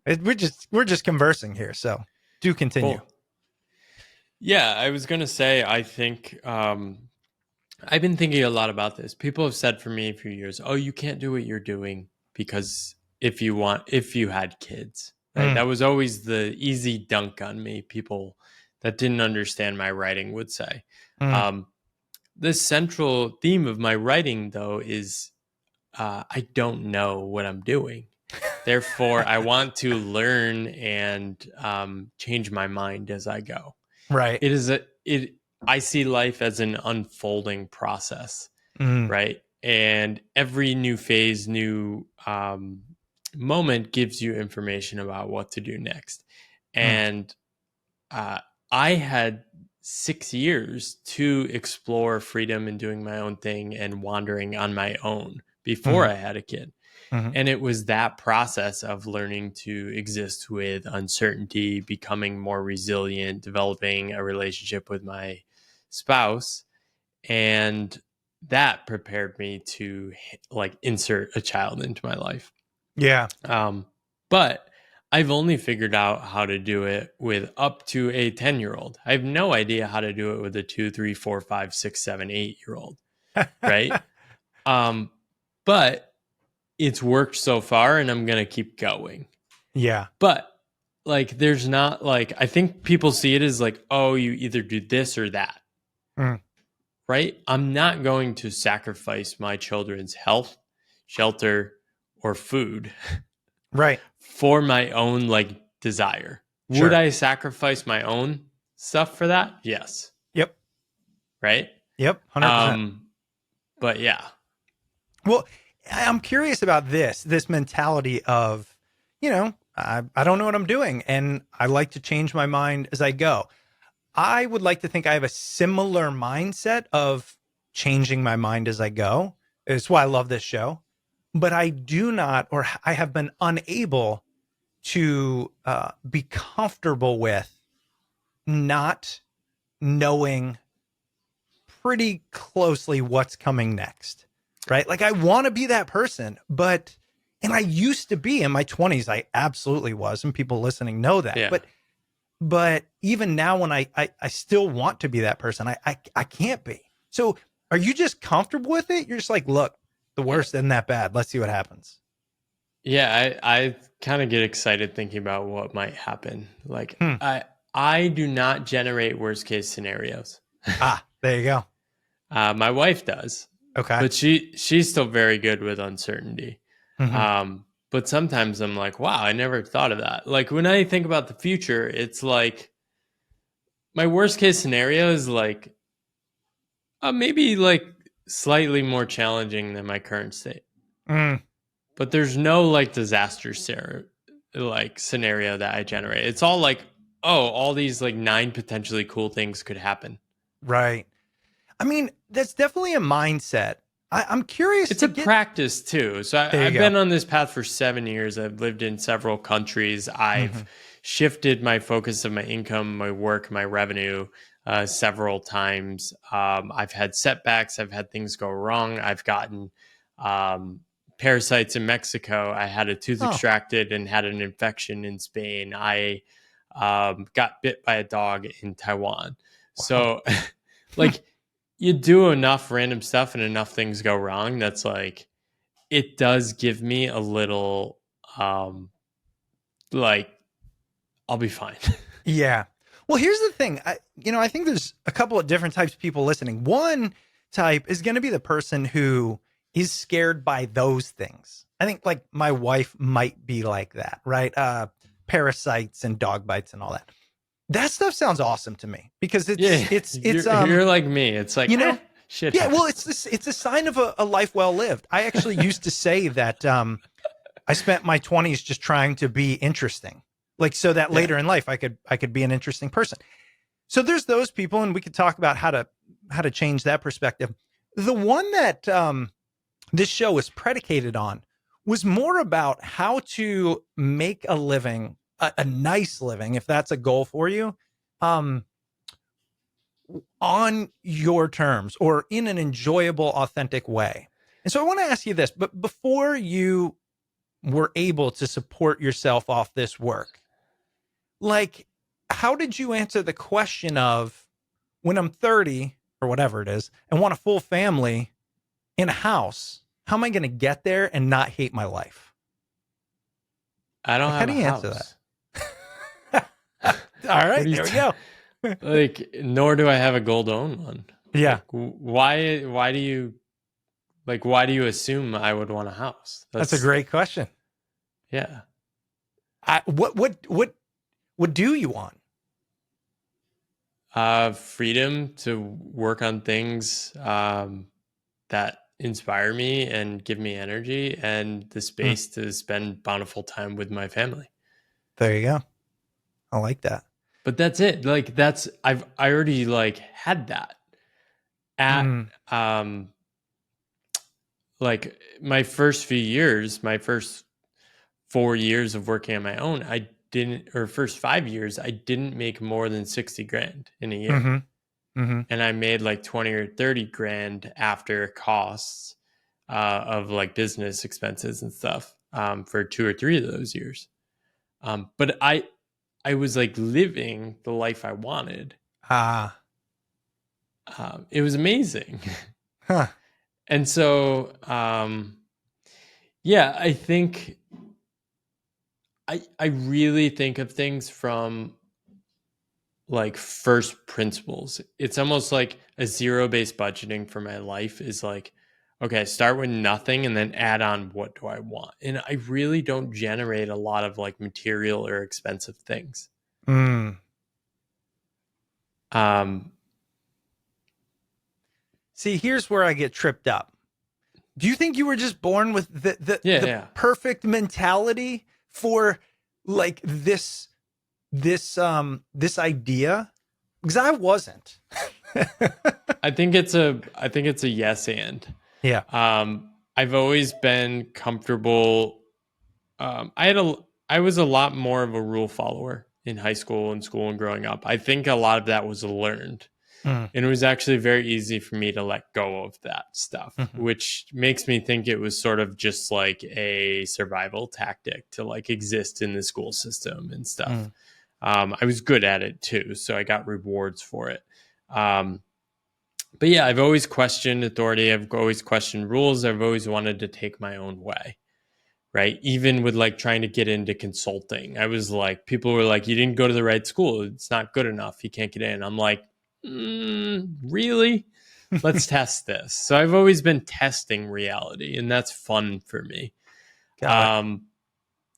We're just conversing here, so do continue. Cool. Yeah, I was gonna say, I think I've been thinking a lot about this. People have said for me a few years, "Oh, you can't do what you're doing because if you had kids." Right? Mm, That was always the easy dunk on me. People that didn't understand my writing would say. mm, Um, the central theme of my writing, though, is I don't know what I'm doing. Therefore, I want to learn and change my mind as I go. right. It is a it. I see life as an unfolding process, Mm, right? And every new phase, new moment gives you information about what to do next. mm, And uh, I had 6 years to explore freedom and doing my own thing and wandering on my own before mm, I had a kid. mm, And it was that process of learning to exist with uncertainty, becoming more resilient, developing a relationship with my spouse. And that prepared me to like insert a child into my life. yeah. But I've only figured out how to do it with up to a 10-year old. I have no idea how to do it with a 2, 3, 4, 5, 6, 7, 8 year old. Right. Um, but it's worked so far and I'm going to keep going. Yeah. But like, there's not like, I think people see it as like, oh, you either do this or that. Mm, Right. I'm not going to sacrifice my children's health, shelter, or food right. for my own like desire. Would Sure. I sacrifice my own stuff for that? Yes. Yep. Right. Yep. 100%. Um, but yeah. Well, I'm curious about this mentality of, I don't know what I'm doing and I like to change my mind as I go. I would like to think I have a similar mindset of changing my mind as I go. It's why I love this show. But I do not, or I have been unable to be comfortable with not knowing pretty closely what's coming next, right? Like I want to be that person, but, and I used to be in my 20s, I absolutely was. And people listening know that. Yeah. But even now when I still want to be that person, I can't be. So are you just comfortable with it? You're just like, look, the worst isn't that bad. Let's see what happens. Yeah. I kind of get excited thinking about what might happen. Like, Hmm. I do not generate worst case scenarios. Ah, there you go. My wife does, Okay. but she's still very good with uncertainty. Hmm. But sometimes I'm like, wow, I never thought of that. Like when I think about the future, it's like my worst case scenario is like maybe like slightly more challenging than my current state. Mm, But there's no like disaster like scenario that I generate. It's all like, oh, all these like 9 potentially cool things could happen. right. I mean, that's definitely a mindset. I'm curious It's to a get, practice too. So there you I've go. been on this path for 7 years. I've lived in several countries. Hmm. I've shifted my focus of my income, my work, my revenue several times. I've had setbacks. I've had things go wrong. I've gotten um, parasites in Mexico. I had a tooth Oh, extracted and had an infection in Spain. I got bit by a dog in Taiwan. wow. So, like, you do enough random stuff and enough things go wrong that's like it does give me a little um like I'll be fine. Yeah. Well, here's the thing. I think there's a couple of different types of people listening. One type is going to be the person who is scared by those things. I think like my wife might be like that, right? Parasites and dog bites and all that. That stuff sounds awesome to me because Yeah, you're like me. It's like you know, shit yeah, well, happens. it's a sign of a life well lived. I actually used to say that I spent my 20s just trying to be interesting. Like so that Yeah. later in life I could be an interesting person. So there's those people and we could talk about how to change that perspective. The one that this show was predicated on was more about how to make a living, a nice living if that's a goal for you. Um on your terms or in an enjoyable, authentic way. And so I want to ask you this, but before you were able to support yourself off this work. Like, how did you answer the question of when I'm 30 or whatever it is and want a full family in a house, how am I going to get there and not hate my life? I don't Like, how have do a you answer house. that? All What right, are you there we go. like? Nor do I have a gold owned one. Yeah, Like, why do you like? Why do you assume I would want a house? that's a That's great question. yeah. What do you want? Freedom to work on things that inspire me and give me energy, and the Hmm, space to spend bountiful time with my family. there you go. I like that. But that's it. Like I already like had that at Mm, um like my first few years, my first 4 years of working on my own, I didn't, or first 5 years, I didn't make more than 60 grand in a year. mm-hmm, mm-hmm, And I made like 20 or 30 grand after costs of like business expenses and stuff for 2 or 3 of those years. But I was like living the life I wanted. ah, It was amazing. huh, And so, yeah, I think I really think of things from like first principles. It's almost like a zero-based budgeting for my life is like, okay, start with nothing and then add on what do I want. And I really don't generate a lot of like material or expensive things. mm. Um, See, here's where I get tripped up. Do you think you were just born with yeah, the yeah. perfect mentality for like this idea? Because I wasn't. I think it's a yes and. Yeah. I've always been comfortable. I was a lot more of a rule follower in high school and school and growing up. I think a lot of that was learned. Mm, And it was actually very easy for me to let go of that stuff, mm-hmm, which makes me think it was sort of just like a survival tactic to like exist in the school system and stuff. mm, I was good at it too, so I got rewards for it. Um, but yeah, I've always questioned authority. I've always questioned rules. I've always wanted to take my own way. Right. Even with like trying to get into consulting, I was like, people were like, you didn't go to the right school. It's not good enough. You can't get in. I'm like, really? Let's test this. So I've always been testing reality, and that's fun for me. got it. Um,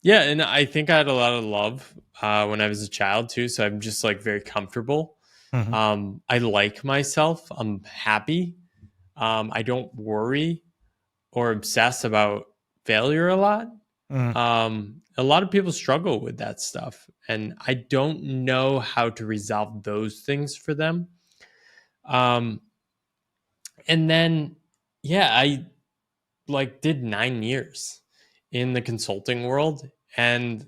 yeah. And I think I had a lot of love when I was a child too. So I'm just like very comfortable. Mm-hmm, I like myself. I'm happy. I don't worry or obsess about failure mm, a lot of people struggle with that stuff, and I don't know how to resolve those things for them. Um, and then, yeah, I like did 9 years in the consulting world, and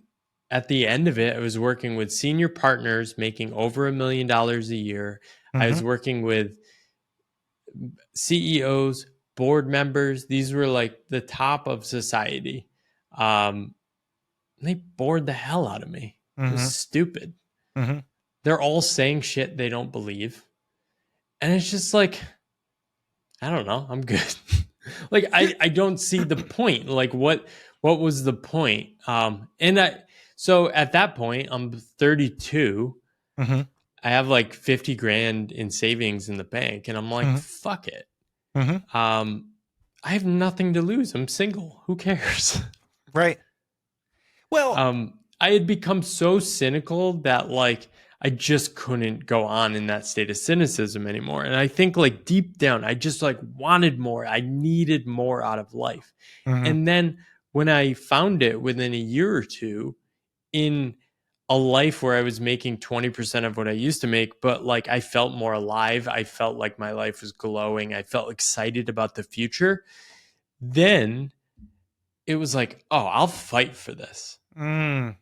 at the end of it, I was working with senior partners making over $1 million a year. I mm-hmm, was working with CEOs, board members. These were like the top of society. Um, they bored the hell out of me. It was mm-hmm, stupid. mm-hmm. They're all saying shit they don't believe. And it's just like, I don't know, I'm good. Like Here, I don't see the point. Like what was the point? And I so at that point, I'm 32. mm-hmm, I have like 50 grand in savings in the bank, and I'm like, mm-hmm, fuck it. mm-hmm. Um, I have nothing to lose. I'm single. Who cares? Right. Well, I had become so cynical that like I just couldn't go on in that state of cynicism anymore. And I think like deep down, I just like wanted more. I needed more out of life. mm-hmm, And then when I found it within a year or two in a life where I was making 20% of what I used to make, but like I felt more alive. I felt like my life was glowing. I felt excited about the future. Then it was like, oh, I'll fight for this. mm,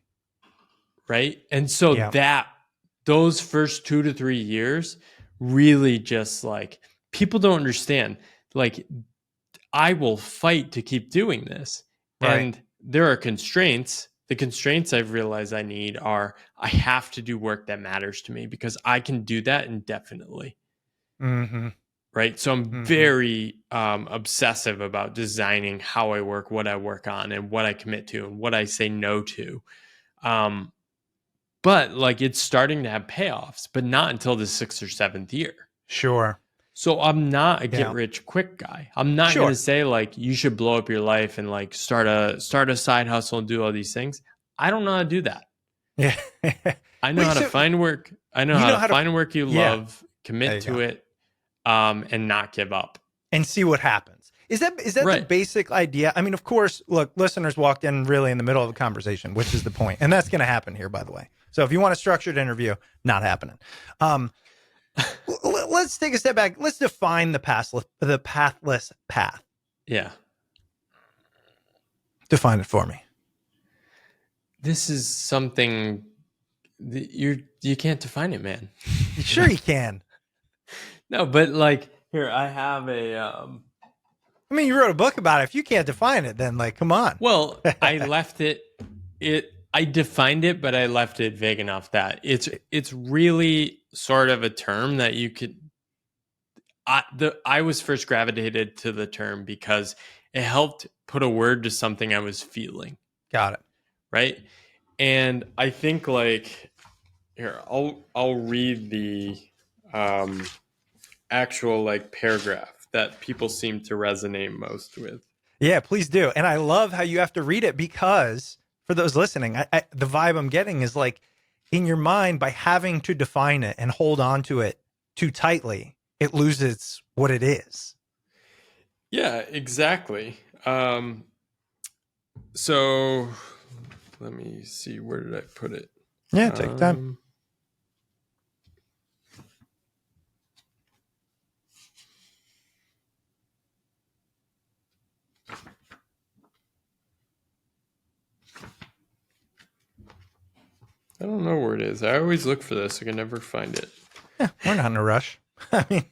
Right. And so yeah, those first 2 to 3 years really just like people don't understand. Like, I will fight to keep doing this. right. And there are constraints. The constraints I've realized I need are I have to do work that matters to me because I can do that indefinitely. Mm-hmm. Right. So I'm Mm-hmm. very obsessive about designing how I work, what I work on, and what I commit to and what I say no to. Um, but like it's starting to have payoffs, but not until the sixth or seventh year. Sure. So I'm not a get Yeah. rich quick guy. I'm not going to Sure. say like you should blow up your life and like start a side hustle and do all these things. I don't know how to do that. Yeah. I know how Wait, to so find work. I know you how know to how to, find work you yeah, love, there commit you to go. it, and not give up. And see what happens. Is that the Right. basic idea? I mean, of course, look, listeners walked in really in the middle of a conversation, which is the point. And that's going to happen here, by the way. So if you want a structured interview, not happening. Um, let's take a step back. Let's define the pathless path. Yeah. Define it for me. This is something that you can't define it, man. Sure you can. No, but like here I have a I mean, you wrote a book about it. If you can't define it, then like, come on. well, I left it I defined it, but I left it vague enough that it's really sort of a term that you could I was first gravitated to the term because it helped put a word to something I was feeling, Got it. right? And I think like here I'll read the um, actual like paragraph that people seem to resonate most with. Yeah, please do. And I love how you have to read it because for those listening, the vibe I'm getting is like in your mind, by having to define it and hold on to it too tightly, it loses what it is. Yeah, exactly. So let me see, where did I put it? Yeah, take time. I don't know where it is. I always look for this. I can never find it. Yeah, we're not in a rush. I mean,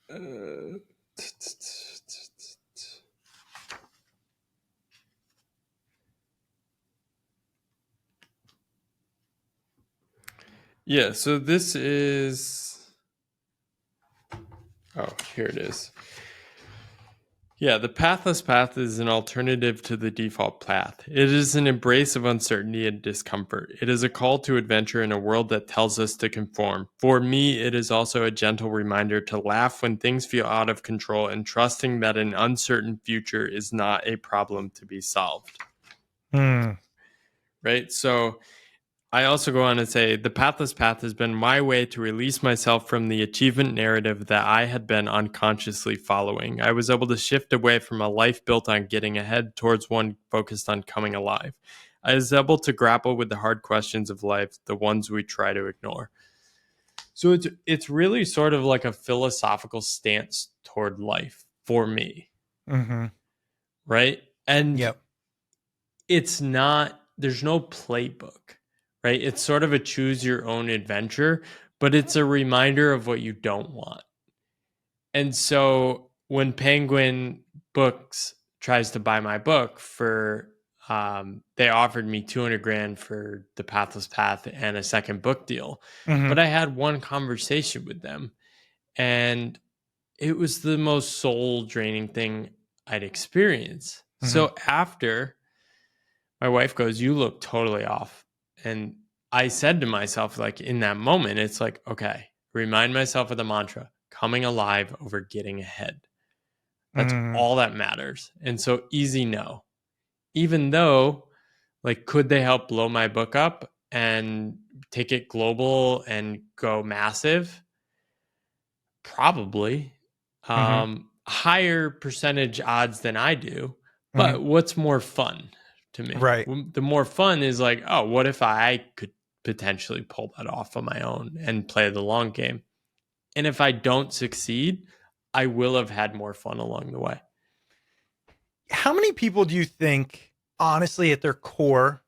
Uh, yeah, so this is. Oh, here it is. Yeah, the pathless path is an alternative to the default path. It is an embrace of uncertainty and discomfort. It is a call to adventure in a world that tells us to conform. For me, it is also a gentle reminder to laugh when things feel out of control and trusting that an uncertain future is not a problem to be solved. Right? So I also go on to say the pathless path has been my way to release myself from the achievement narrative that I had been unconsciously following. I was able to shift away from a life built on getting ahead towards one focused on coming alive. I was able to grapple with the hard questions of life, the ones we try to ignore. So it's really sort of like a philosophical stance toward life for me, mm-hmm. right? And Yep. it's not, there's no playbook, right? It's sort of a choose your own adventure, but it's a reminder of what you don't want. And so when Penguin Books tries to buy my book for, they offered me 200 grand for The Pathless Path and a second book deal. Mm-hmm. But I had one conversation with them and it was the most soul draining thing I'd experienced. Mm-hmm. So after, my wife goes, "You look totally off." And I said to myself, like in that moment, it's like, okay, remind myself of the mantra, coming alive over getting ahead. That's Mm-hmm. all that matters. And so easy no. Even though, like, could they help blow my book up and take it global and go massive? Probably. Mm-hmm. Higher percentage odds than I do. Mm-hmm. But what's more fun to me? Right. The more fun is like, oh, what if I could potentially pull that off on my own and play the long game? And if I don't succeed, I will have had more fun along the way. How many people do you think, honestly, at their core,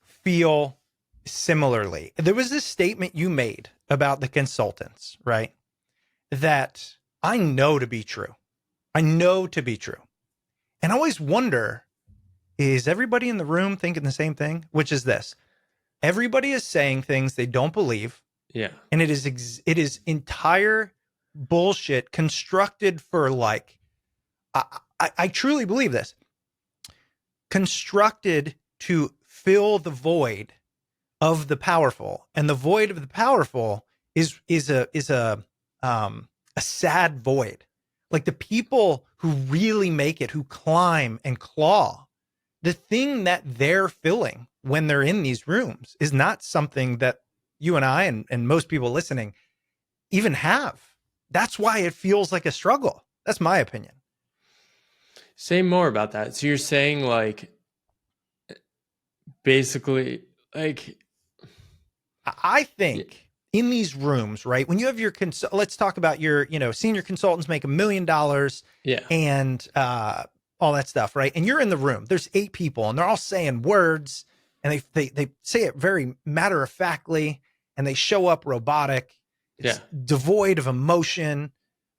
feel similarly? There was this statement you made about the consultants, right? That I know to be true. I know to be true. And I always wonder, is everybody in the room thinking the same thing? Which is this: everybody is saying things they don't believe, Yeah. and it is entire bullshit constructed for like I truly believe this, constructed to fill the void of the powerful, and the void of the powerful is a sad void. Like the people who really make it, who climb and claw, the thing that they're filling when they're in these rooms is not something that you and I and most people listening even have. That's why it feels like a struggle. That's my opinion. Say more about that. So you're saying like basically like I think in these rooms, right? When you have your let's talk about your, senior consultants make $1 million yeah. and all that stuff, right? And you're in the room. There's 8 people, and they're all saying words, and they say it very matter of factly, and they show up robotic. It's devoid of emotion.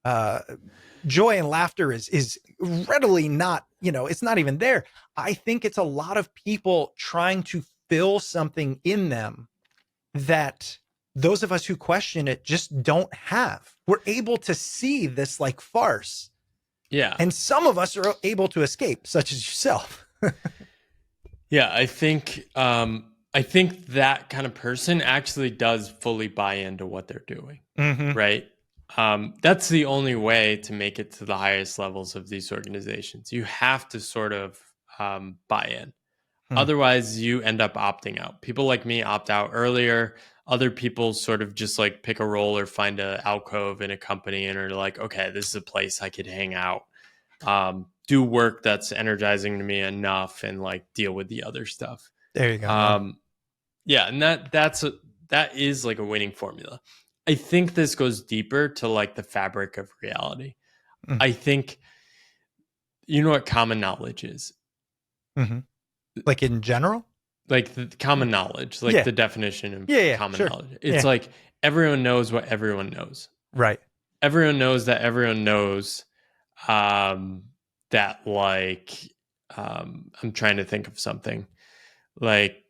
Joy and laughter is readily not, it's not even there. I think it's a lot of people trying to fill something in them that those of us who question it just don't have. We're able to see this like farce. Yeah. And some of us are able to escape, such as yourself. Yeah, I think that kind of person actually does fully buy into what they're doing. Mm-hmm. Right? That's the only way to make it to the highest levels of these organizations. You have to sort of buy in. Otherwise, you end up opting out. People like me opt out earlier. Other people sort of just like pick a role or find an alcove in a company and are like, okay, this is a place I could hang out, do work that's energizing to me enough, and like deal with the other stuff. There you go. Yeah, and that is like a winning formula. I think this goes deeper to like the fabric of reality. I think, you know what common knowledge is? Mm-hmm. Like in general? Like the common knowledge, like the definition of common knowledge. It's like everyone knows what everyone knows. Right. Everyone knows that everyone knows that like I'm trying to think of something like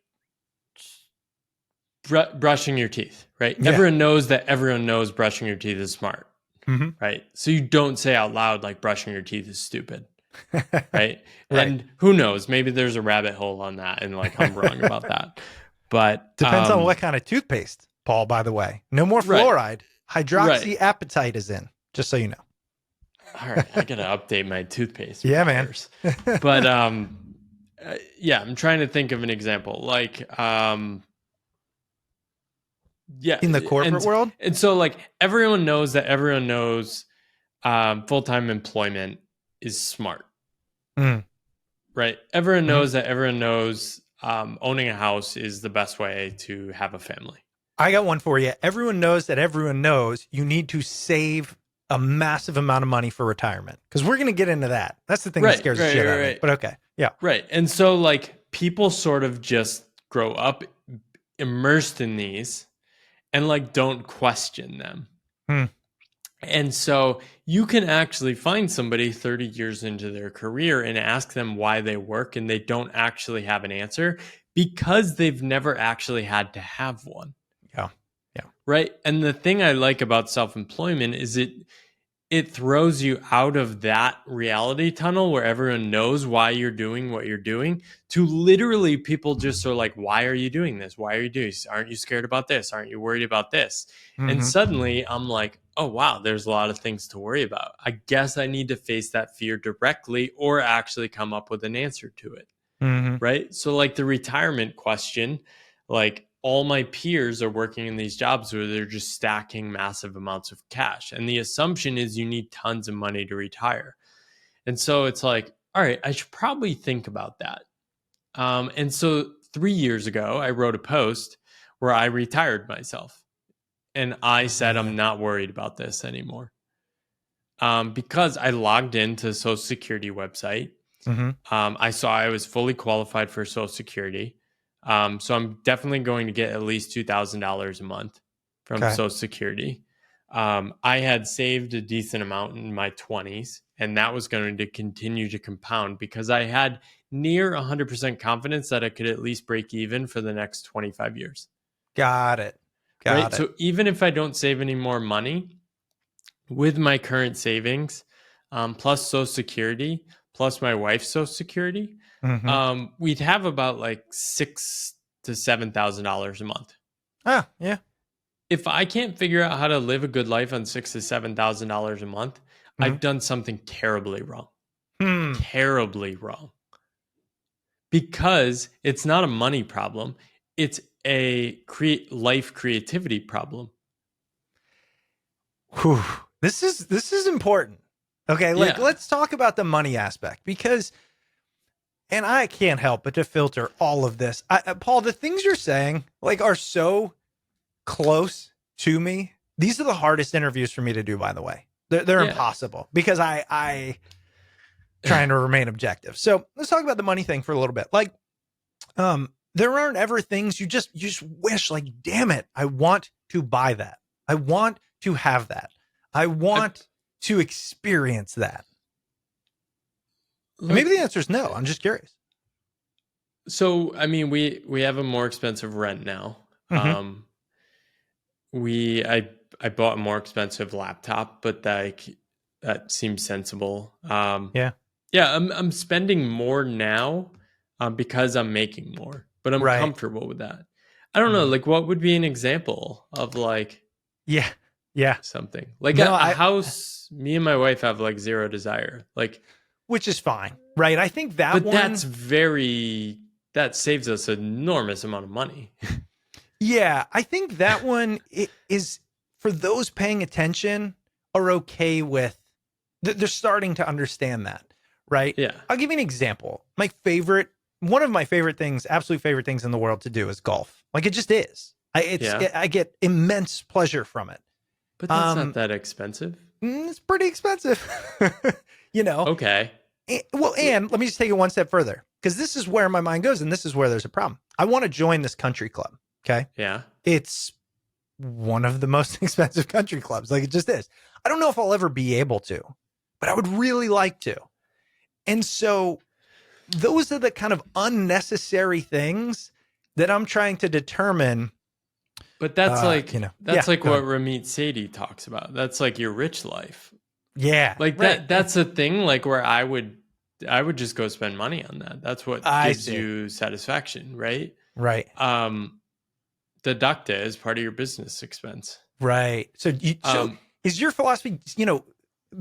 brushing your teeth, right? Yeah. Everyone knows that everyone knows brushing your teeth is smart, right? So you don't say out loud like brushing your teeth is stupid. Right. And who knows, maybe there's a rabbit hole on that and like I'm wrong about that, but depends on what kind of toothpaste, Paul, by the way. No more fluoride. Hydroxyapatite is in, just so you know. All right, I gotta update my toothpaste. Yeah, man. But yeah, I'm trying to think of an example like yeah, in the corporate world. And so like everyone knows that everyone knows full-time employment is smart. Right. Everyone knows that everyone knows owning a house is the best way to have a family. I got one for you. Everyone knows that everyone knows you need to save a massive amount of money for retirement, because we're going to get into that. That's the thing that scares the shit out of me. But okay. Yeah. Right. And so like people sort of just grow up immersed in these and like don't question them. And so you can actually find somebody 30 years into their career and ask them why they work, and they don't actually have an answer because they've never actually had to have one. Yeah. Yeah. Right. And the thing I like about self-employment is it throws you out of that reality tunnel where everyone knows why you're doing what you're doing, to literally people just are like, why are you doing this? Why are you doing this? Aren't you scared about this? Aren't you worried about this? And suddenly I'm like, oh, wow, there's a lot of things to worry about. I guess I need to face that fear directly or actually come up with an answer to it. Right. So like the retirement question, like, all my peers are working in these jobs where they're just stacking massive amounts of cash. And the assumption is you need tons of money to retire. And so it's like, all right, I should probably think about that. And so 3 years ago, I wrote a post where I retired myself. And I said, I'm not worried about this anymore. Because I logged into Social Security website. I saw I was fully qualified for Social Security. So I'm definitely going to get at least $2,000 a month from Social Security. I had saved a decent amount in my 20s, and that was going to continue to compound because I had near 100% confidence that I could at least break even for the next 25 years. Got it. Right. Got it. So even if I don't save any more money with my current savings, plus Social Security, plus my wife's Social Security, Mm-hmm. we'd have about like $6,000 to $7,000 a month. Ah, yeah. If I can't figure out how to live a good life on $6,000 to $7,000 a month, Mm-hmm. I've done something terribly wrong. Hmm. Terribly wrong. Because it's not a money problem, it's a life creativity problem. Whew. This is important. Okay, like Yeah. let's talk about the money aspect because, and I can't help but to filter all of this. Paul, the things you're saying like are so close to me. These are the hardest interviews for me to do, by the way. They're Yeah. impossible because I trying to remain objective. So let's talk about the money thing for a little bit. Like, there aren't ever things you just wish, like, damn it, I want to buy that. I want to have that. I I, want to experience that. And look, maybe the answer is no. I'm just curious. so I mean we have a more expensive rent now. Mm-hmm. We I bought a more expensive laptop, but that seems sensible. Yeah. Yeah, I'm spending more now because I'm making more, but I'm Right. comfortable with that. I don't know, Mm. like what would be an example of like Yeah. Yeah. something like No, a I, house? Me and my wife have like zero desire, like, which is fine. Right. I think that but one, that saves us an enormous amount of money. yeah, I think that one is for those paying attention are okay with, they're starting to understand that, right? Yeah, I'll give you an example. One of my favorite things, absolute favorite things in the world to do is golf. Like it just is. yeah, I get immense pleasure from it. but that's not Um, that expensive. it's pretty expensive, you know. Okay. Well, and let me just take it one step further because this is where my mind goes, and this is where there's a problem. I want to join this country club. Okay, Yeah. it's one of the most expensive country clubs. Like it just is. I don't know if I'll ever be able to, but I would really like to. And so those are the kind of unnecessary things that I'm trying to determine. But that's Yeah, go what ahead. Ramit Sethi talks about. That's like your rich life. Yeah, Like right. that's a thing like where I would just go spend money on that. That's what I gives see. you satisfaction, right? Right, Um Deduct it as part of your business expense. right. So Um is your philosophy,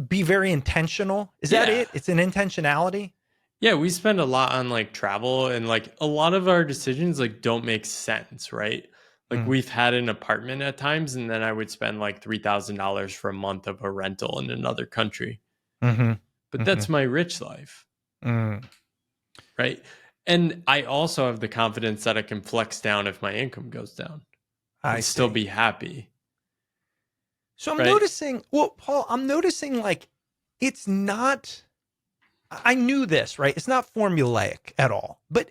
be very intentional? Is that yeah. it? It's an intentionality? Yeah, we spend a lot on like travel and like a lot of our decisions like don't make sense, right? Like Mm, we've had an apartment at times and then I would spend like $3,000 for a month of a rental in another country. mm-hmm, But mm-hmm, that's my rich life, mm. right? And I also have the confidence that I can flex down if my income goes down I and still see. be happy, So I'm right? noticing, well, Paul, I'm noticing like it's not, I knew this, right? It's not formulaic at all, but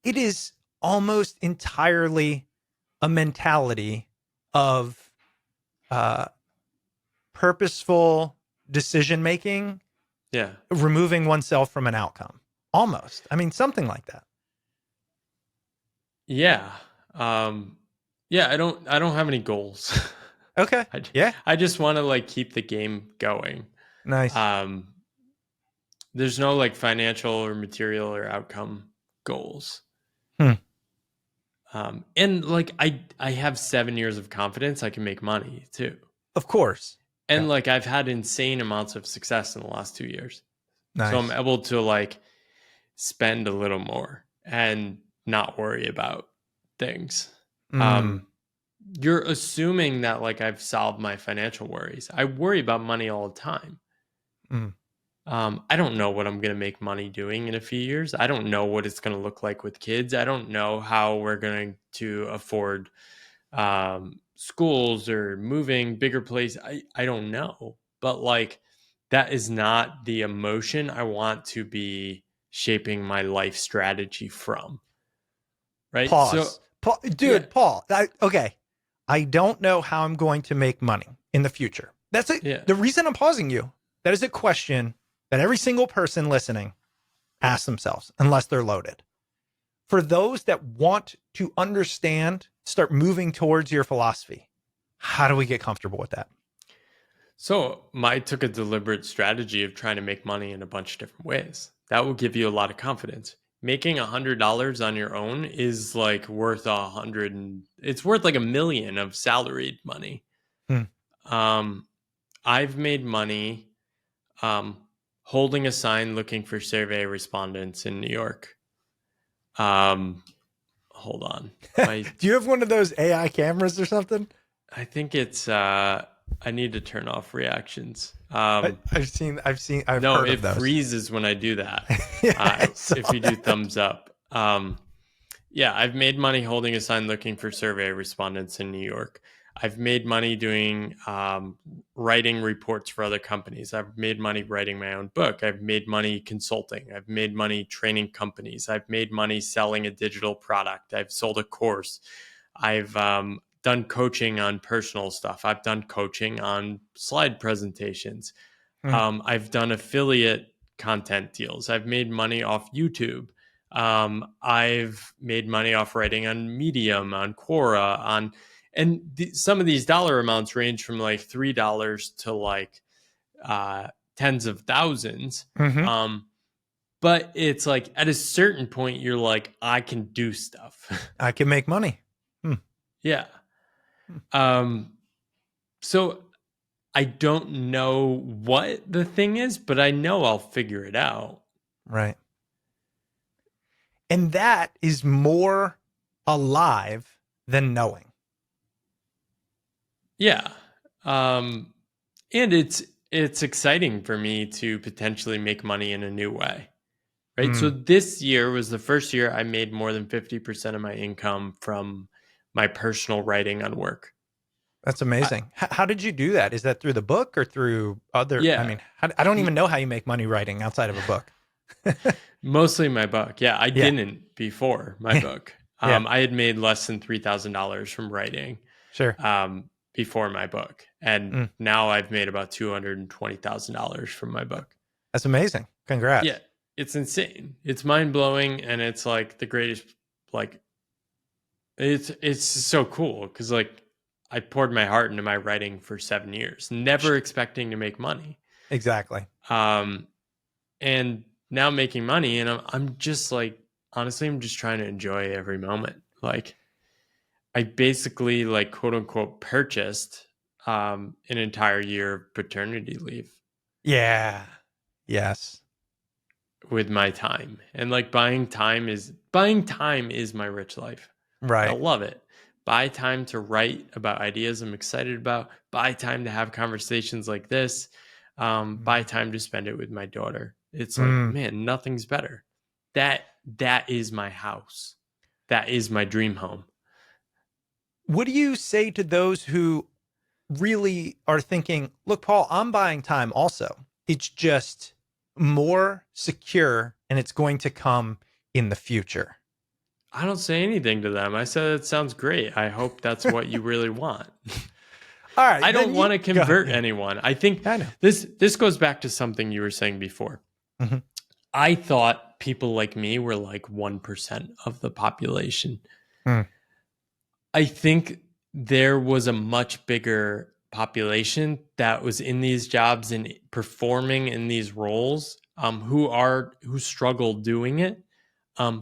it is almost entirely a mentality of uh, purposeful decision making, Yeah. removing oneself from an outcome. Almost. I mean, something like that. Yeah. Um yeah, I don't have any goals. Okay. I, Yeah. I just want to like keep the game going. Nice. Um there's no like financial or material or outcome goals. Hmm. And like I have 7 years of confidence I can make money too. Of course. And Yeah. like I've had insane amounts of success in the last 2 years. So I'm Nice. able to like spend a little more and not worry about things. Mm, Um, you're assuming that like I've solved my financial worries. I worry about money all the time. mm, I don't know what I'm going to make money doing in a few years. I don't know what it's going to look like with kids. I don't know how we're going to afford schools or moving bigger place. I don't know. But like that is not the emotion I want to be shaping my life strategy from. Right. So pause. yeah. Dude, Paul. Okay. I don't know how I'm going to make money. in the future? That's it. Yeah. The reason I'm pausing you, that is a question that every single person listening asks themselves, unless they're loaded. For those that want to understand, start moving towards your philosophy, how do we get comfortable with that? So I took a deliberate strategy of trying to make money in a bunch of different ways. That will give you a lot of confidence. Making $100 on your own is like worth it's worth like $1 million of salaried money. Hmm. Um, I've made money um, holding a sign looking for survey respondents in New York. Hold on. Do you have one of those AI cameras or something? I think it's I need to turn off reactions. I've No, heard it of those. freezes when I do that. Yeah, I saw If you do that. thumbs up. Yeah, I've made money holding a sign looking for survey respondents in New York. I've made money doing writing reports for other companies. I've made money writing my own book. I've made money consulting. I've made money training companies. I've made money selling a digital product. I've sold a course. I've done coaching on personal stuff. I've done coaching on slide presentations. Hmm. I've done affiliate content deals. I've made money off YouTube. I've made money off writing on Medium, on Quora, some of these dollar amounts range from like $3 to like tens of thousands. Mm-hmm. But it's like at a certain point, you're like, I can do stuff. I can make money. Hmm. Yeah. Hmm. So I don't know what the thing is, but I know I'll figure it out. Right. And that is more alive than knowing. Yeah. And it's exciting for me to potentially make money in a new way. Right? So Mm. this year was the first year I made more than 50% of my income from my personal writing on work. That's I, amazing. How did you do that? Is that through the book or through other? I yeah. mean, I don't even know how you make money writing outside of a book. Mostly my book. Yeah, I Yeah. didn't before my Yeah. book. Yeah. I had made less than $3,000 from writing Sure. before my book. And Mm. now I've made about $220,000 from my book. That's amazing. Yeah, Congrats. it's insane. It's mind blowing. And it's like the greatest, like, it's so cool because like I poured my heart into my writing for 7 years, never expecting to make money. Exactly. Um, and now making money, and I'm just like, honestly, I'm just trying to enjoy every moment. Like, I basically like quote unquote purchased an entire year of paternity leave Yeah. Yes. with my time, and like buying time is my rich life. I Right. love it. Buy time to write about ideas I'm excited about. Buy time to have conversations like this. Buy time to spend it with my daughter. It's like, Mm. man, nothing's better. That is my house. That is my dream home. What do you say to those who really are thinking, look, Paul, I'm buying time also. It's just more secure and it's going to come in the future. I don't say anything to them. I said it sounds great. I hope that's what you really want. All right. I don't Then want you to go. convert Yeah, anyone. I think I know. this goes back to something you were saying before. Hmm. I thought people like me were like 1% of the population. Mm. I think there was a much bigger population that was in these jobs and performing in these roles, who struggle doing it,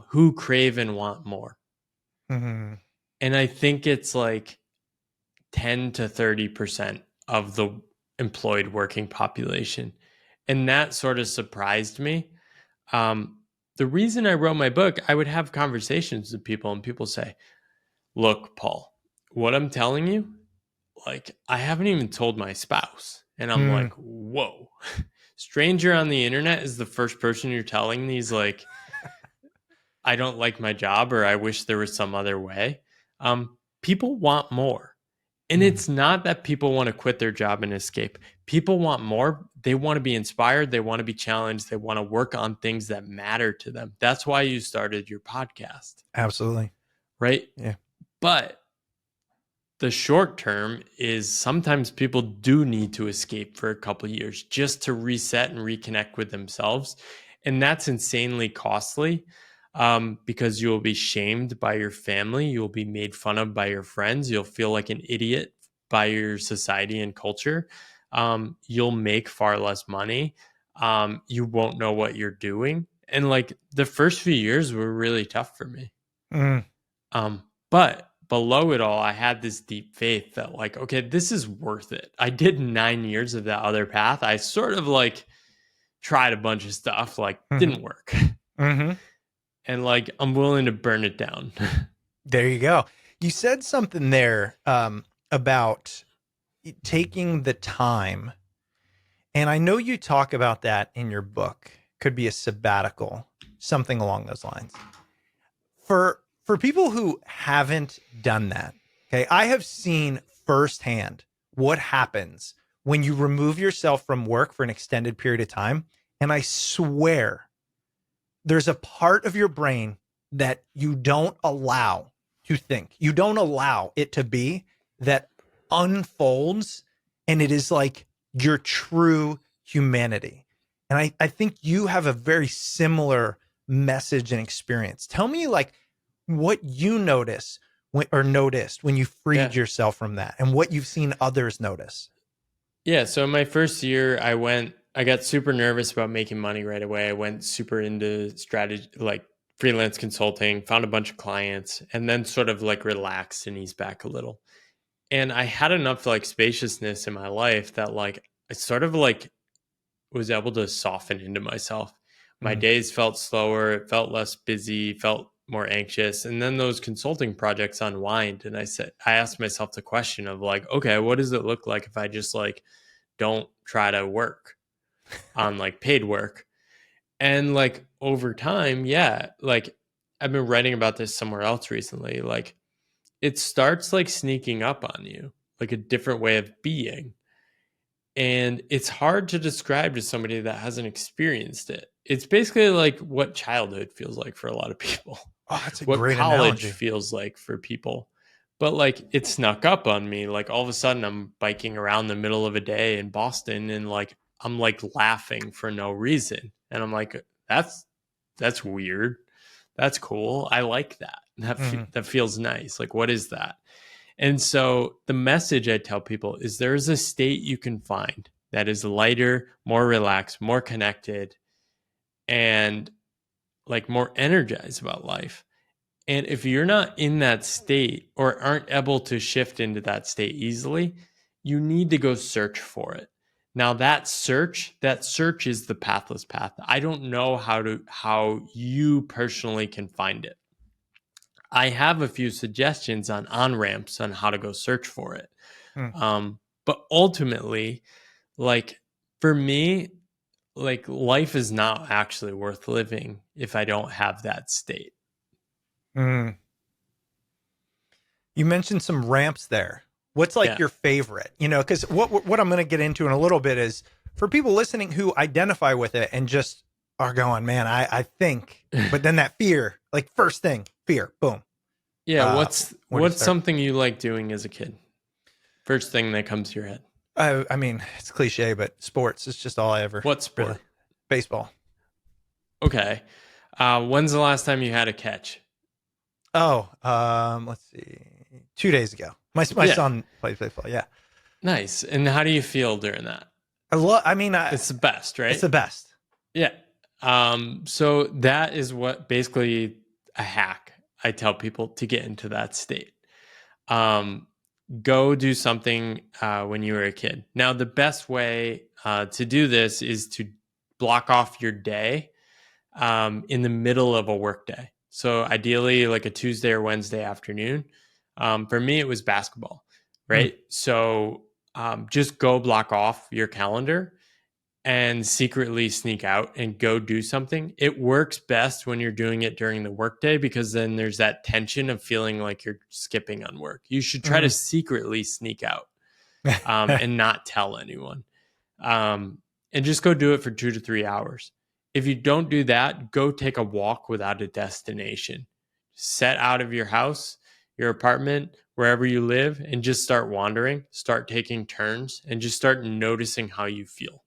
who crave and want more. Hmm. And I think it's like 10 to 30% of the employed working population. And that sort of surprised me. The reason I wrote my book, I would have conversations with people, and people say, look, Paul, what I'm telling you, like, I haven't even told my spouse. And I'm Mm. like, whoa. Stranger on the internet is the first person you're telling these, like, I don't like my job or I wish there was some other way. People want more. And Mm. it's not that people want to quit their job and escape. People want more. They want to be inspired. They want to be challenged. They want to work on things that matter to them. That's why you started your podcast, Absolutely. right? Yeah. But the short term is sometimes people do need to escape for a couple of years just to reset and reconnect with themselves. And that's insanely costly, because you'll be shamed by your family. You'll be made fun of by your friends. You'll feel like an idiot by your society and culture. You'll make far less money. You won't know what you're doing. And like the first few years were really tough for me. Mm. But below it all, I had this deep faith that like, okay, this is worth it. I did 9 years of that other path. I sort of like tried a bunch of stuff, like Hmm. didn't work. Hmm. And like, I'm willing to burn it down. There you go. You said something there about taking the time. And I know you talk about that in your book. Could be a sabbatical, something along those lines. For people who haven't done that, okay, I have seen firsthand what happens when you remove yourself from work for an extended period of time. And I swear there's a part of your brain that you don't allow to think. You don't allow it to be that unfolds, and it is like your true humanity. And I think you have a very similar message and experience. Tell me like what you notice or noticed when you freed Yeah. yourself from that and what you've seen others notice. Yeah. So in my first year, I got super nervous about making money right away. I went super into strategy, like freelance consulting, found a bunch of clients, and then sort of like relaxed and eased back a little. And I had enough like spaciousness in my life that like I sort of like was able to soften into myself. My Mm. days felt slower, it felt less busy, felt more anxious. And then those consulting projects unwind. And I asked myself the question of like, okay, what does it look like if I just like don't try to work on like paid work? And like over time, yeah, like I've been writing about this somewhere else recently. Like it starts like sneaking up on you, like a different way of being. And it's hard to describe to somebody that hasn't experienced it. It's basically like what childhood feels like for a lot of people, Oh, that's a what great college analogy. feels like for people. But like it snuck up on me. Like all of a sudden, I'm biking around the middle of a day in Boston, and like I'm like laughing for no reason. And I'm like, that's weird. That's cool. I like that. Hmm. That feels nice. Like, what is that? And so the message I tell people is there is a state you can find that is lighter, more relaxed, more connected, and like more energized about life. And if you're not in that state or aren't able to shift into that state easily, you need to go search for it. Now that search is the pathless path. I don't know how you personally can find it. I have a few suggestions on ramps on how to go search for it. Mm. But ultimately, like for me, like life is not actually worth living if I don't have that state. Mm. You mentioned some ramps there. What's like Yeah. your favorite? You know, because what I'm going to get into in a little bit is for people listening who identify with it and just are going, man, I think, but then that fear, like first thing, fear, boom. Yeah. What's Where do you what's start? something you like doing as a kid? First thing that comes to your head. I mean, it's cliche, but sports is just all I ever What really. sport? Baseball. Okay. When's the last time you had a catch? Oh, let's see, 2 days ago. My Yeah. son plays baseball. Yeah, Nice. And how do you feel during that? I love. I mean, It's the best, it's right? the best. Yeah. So that is what basically a hack I tell people to get into that state. Um, Go do something when you were a kid. Now, the best way to do this is to block off your day in the middle of a work day. So, ideally, like a Tuesday or Wednesday afternoon. For me, it was basketball, Mm. right? So, just go block off your calendar and secretly sneak out and go do something. It works best when you're doing it during the workday because then there's that tension of feeling like you're skipping on work. You should try to Mm. secretly sneak out and not tell anyone. Um, and just go do it for 2 to 3 hours. If you don't do that, go take a walk without a destination. Set out of your house, your apartment, wherever you live, and just start wandering, start taking turns, and just start noticing how you feel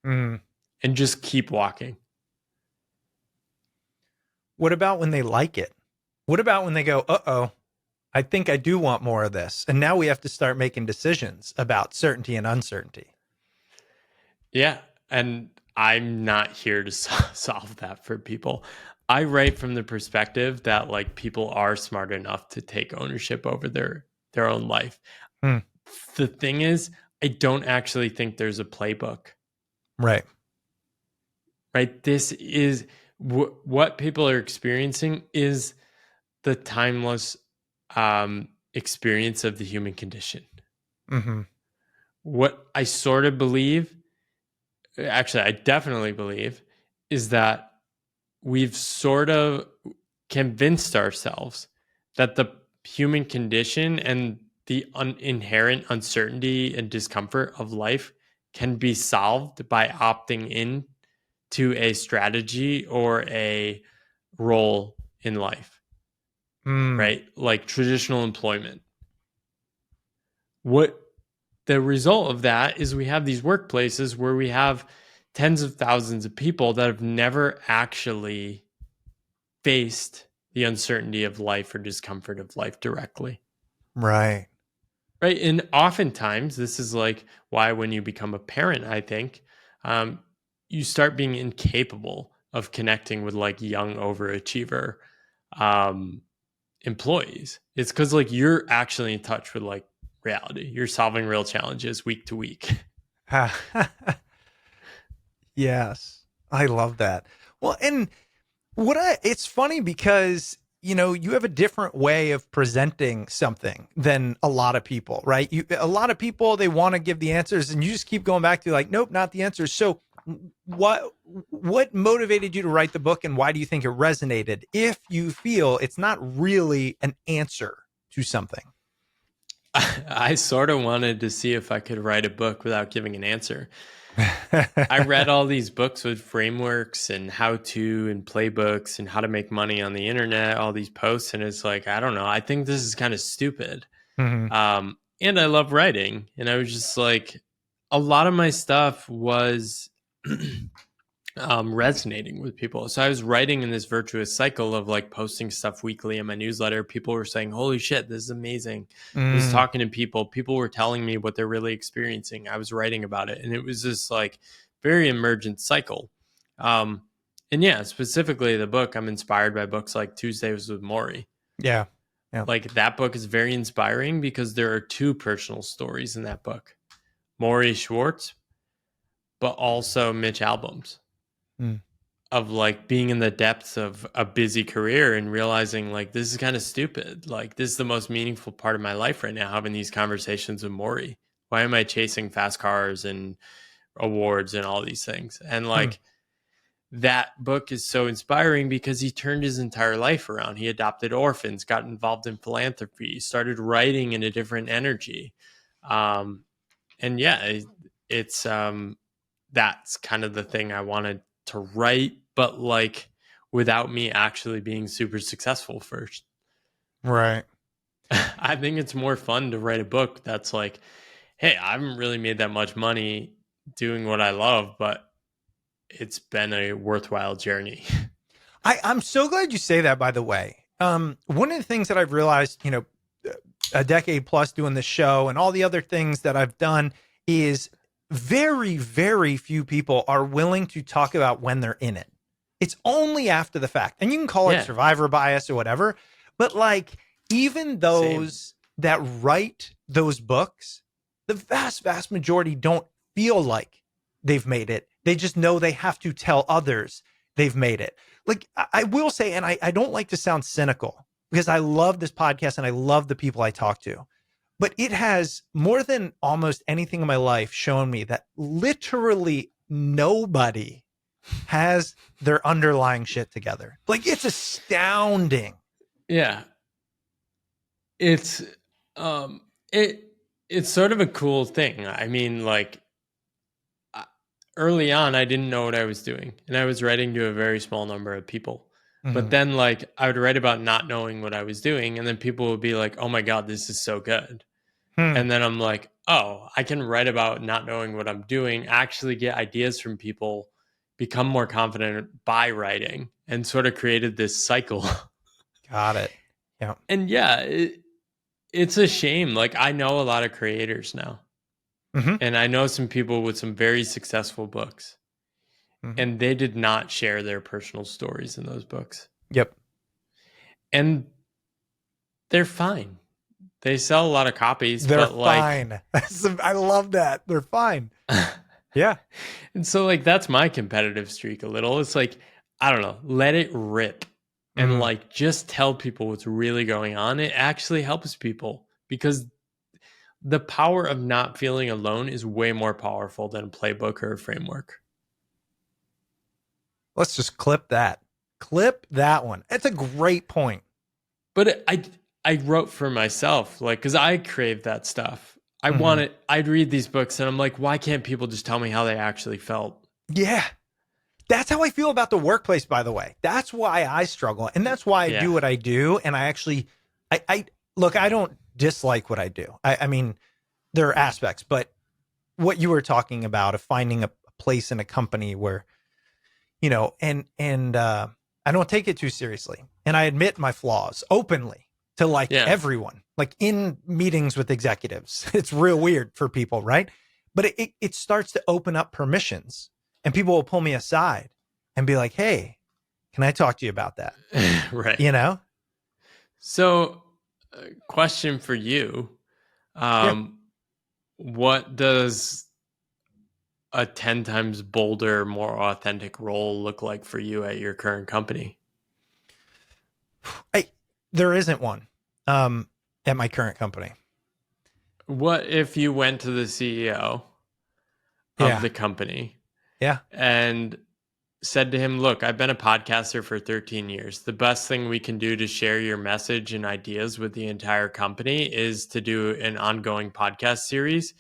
Mm. and just keep walking. What about when they like it? What about when they go, uh-oh, I think I do want more of this. And now we have to start making decisions about certainty and uncertainty. Yeah. And I'm not here to solve that for people. I write from the perspective that like people are smart enough to take ownership over their own life. Hmm. The thing is, I don't actually think there's a playbook. Right. Right? This is what people are experiencing is the timeless experience of the human condition. Mm-hmm. What I sort of believe, actually, I definitely believe, is that we've sort of convinced ourselves that the human condition and the inherent uncertainty and discomfort of life can be solved by opting in to a strategy or a role in life, Mm. right? Like traditional employment. What the result of that is we have these workplaces where we have tens of thousands of people that have never actually faced the uncertainty of life or discomfort of life directly. Right. Right. And oftentimes, this is like why when you become a parent, I think, you start being incapable of connecting with like young overachiever um, employees. It's because like you're actually in touch with like reality. You're solving real challenges week to week. Yes. I love that. Well, and it's funny because, you have a different way of presenting something than a lot of people, right? A lot of people, they want to give the answers and you just keep going back to like, nope, not the answers. So what, what motivated you to write the book and why do you think it resonated if you feel it's not really an answer to something? I sort of wanted to see if I could write a book without giving an answer. I read all these books with frameworks and how to and playbooks and how to make money on the internet, all these posts. And it's like, I don't know. I think this is kind of stupid. Mhm. And I love writing. And I was just like, a lot of my stuff was resonating with people. So I was writing in this virtuous cycle of like posting stuff weekly in my newsletter. People were saying, holy shit, this is amazing. I was Mm. talking to people. People were telling me what they're really experiencing. I was writing about it. And it was this like very emergent cycle. Um, and yeah, specifically the book, I'm inspired by books like Tuesday Was with Maury. Yeah. Yeah. Like that book is very inspiring because there are two personal stories in that book. Maury Schwartz, but also Mitch Albums Mm. of like being in the depths of a busy career and realizing like this is kind of stupid. Like this is the most meaningful part of my life right now, having these conversations with Maury. Why am I chasing fast cars and awards and all these things? And Mm. like that book is so inspiring because he turned his entire life around. He adopted orphans, got involved in philanthropy, started writing in a different energy. Um, and yeah, it's that's kind of the thing I wanted to write, but like without me actually being super successful first. Right. I think it's more fun to write a book that's like, hey, I haven't really made that much money doing what I love, but it's been a worthwhile journey. I'm so glad you say that, by the way. One of the things that I've realized, a decade plus doing this show and all the other things that I've done is very, very few people are willing to talk about when they're in it. It's only after the fact. And you can call it Yeah, survivor bias or whatever. But like, even same. those that write those books, the vast, vast majority don't feel like they've made it. They just know they have to tell others they've made it. Like, I will say, and I don't like to sound cynical because I love this podcast and I love the people I talk to. But it has more than almost anything in my life shown me that literally nobody has their underlying shit together. Like it's astounding. Yeah. It's um it it's sort of a cool thing. I mean, like uh, early on I didn't know what I was doing and I was writing to a very small number of people. But Mhm. then like I would write about not knowing what I was doing, and then people would be like, "Oh my god, this is so good." Hmm. And then I'm like, "Oh, I can write about not knowing what I'm doing, actually get ideas from people, become more confident by writing," and sort of created this cycle. Got it. Yeah. And yeah, it's a shame. Like I know a lot of creators now, Mhm. and I know some people with some very successful books, Mhm. and they did not share their personal stories in those books. Yep. And they're fine. They sell a lot of copies, They're but like fine. I love that. They're fine. Yeah. and so like that's my competitive streak a little. It's like I don't know, let it rip and Mhm. like just tell people what's really going on. It actually helps people because the power of not feeling alone is way more powerful than a playbook or a framework. Let's just clip that. Clip that one. It's a great point. But I wrote for myself, like, because I crave that stuff. I want Mhm. it. I'd read these books and I'm like, why can't people just tell me how they actually felt? Yeah. That's how I feel about the workplace, by the way. That's why I struggle. And that's why I Yeah. do what I do. And I actually, I look, I don't dislike what I do. I mean, there are aspects, but what you were talking about of finding a place in a company where, and I don't take it too seriously. And I admit my flaws openly to like Yeah. everyone, like in meetings with executives. It's real weird for people, right? But it starts to open up permissions and people will pull me aside and be like, hey, can I talk to you about that? Right. You know? So, question for you. Yeah. Um, what does a 10 times bolder, more authentic role look like for you at your current company? I, there isn't one at my current company. What if you went to the CEO of Yeah. the company Yeah. and said to him, "Look, I've been a podcaster for 13 years. The best thing we can do to share your message and ideas with the entire company is to do an ongoing podcast series.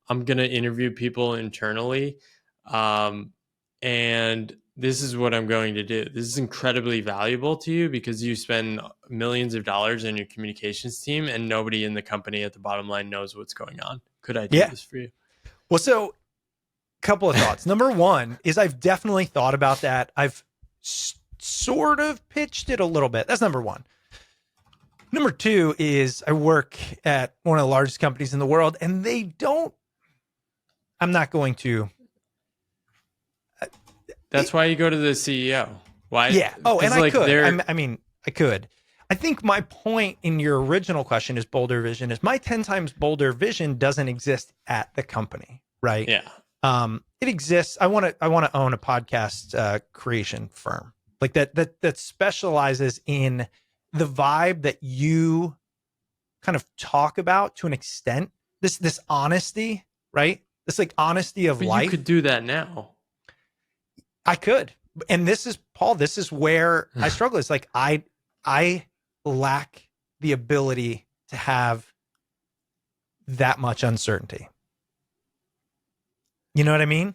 I'm going to interview people internally. Um, and this is what I'm going to do. This is incredibly valuable to you because you spend millions of dollars on your communications team and nobody in the company at the bottom line knows what's going on. Could I do Yeah. this for you?" Well, so couple of thoughts. Number one is I've definitely thought about that. I've sort of pitched it a little bit. That's number one. Number two is I work at one of the largest companies in the world, and they don't. I'm not going to. That's It, why you go to the CEO. Why? yeah. Oh, and Because I like could. they're I mean, I could. I think my point in your original question is bolder vision. Is my 10 times bolder vision doesn't exist at the company, right? yeah. It exists. I want to own a podcast creation firm like that specializes in the vibe that you kind of talk about to an extent. This honesty, right? This like honesty of But you could life. do that now. I could, and this is Paul. This is where I struggle. It's like I lack the ability to have that much uncertainty. You know what I mean?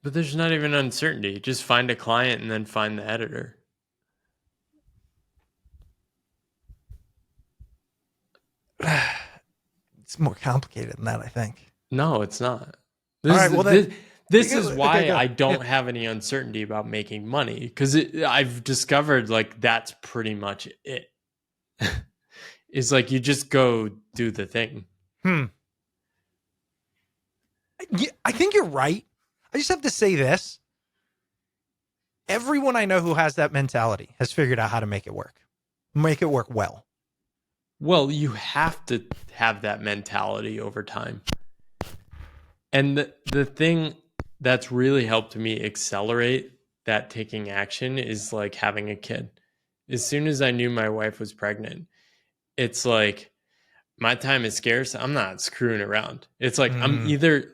But there's not even uncertainty. Just find a client and then find the editor. It's more complicated than that, I think. No, it's not. All This right, well is then, this is okay, why go. I Yeah. don't have any uncertainty about making money because I've discovered like that's pretty much it. It's like you just go do the thing. Hmm. Yeah, I think you're right. I just have to say this. Everyone I know who has that mentality has figured out how to make it work well. Well, you have to have that mentality over time. And the thing that's really helped me accelerate that taking action is like having a kid. As soon as I knew my wife was pregnant, it's like my time is scarce. I'm not screwing around. It's like I'm Mm, either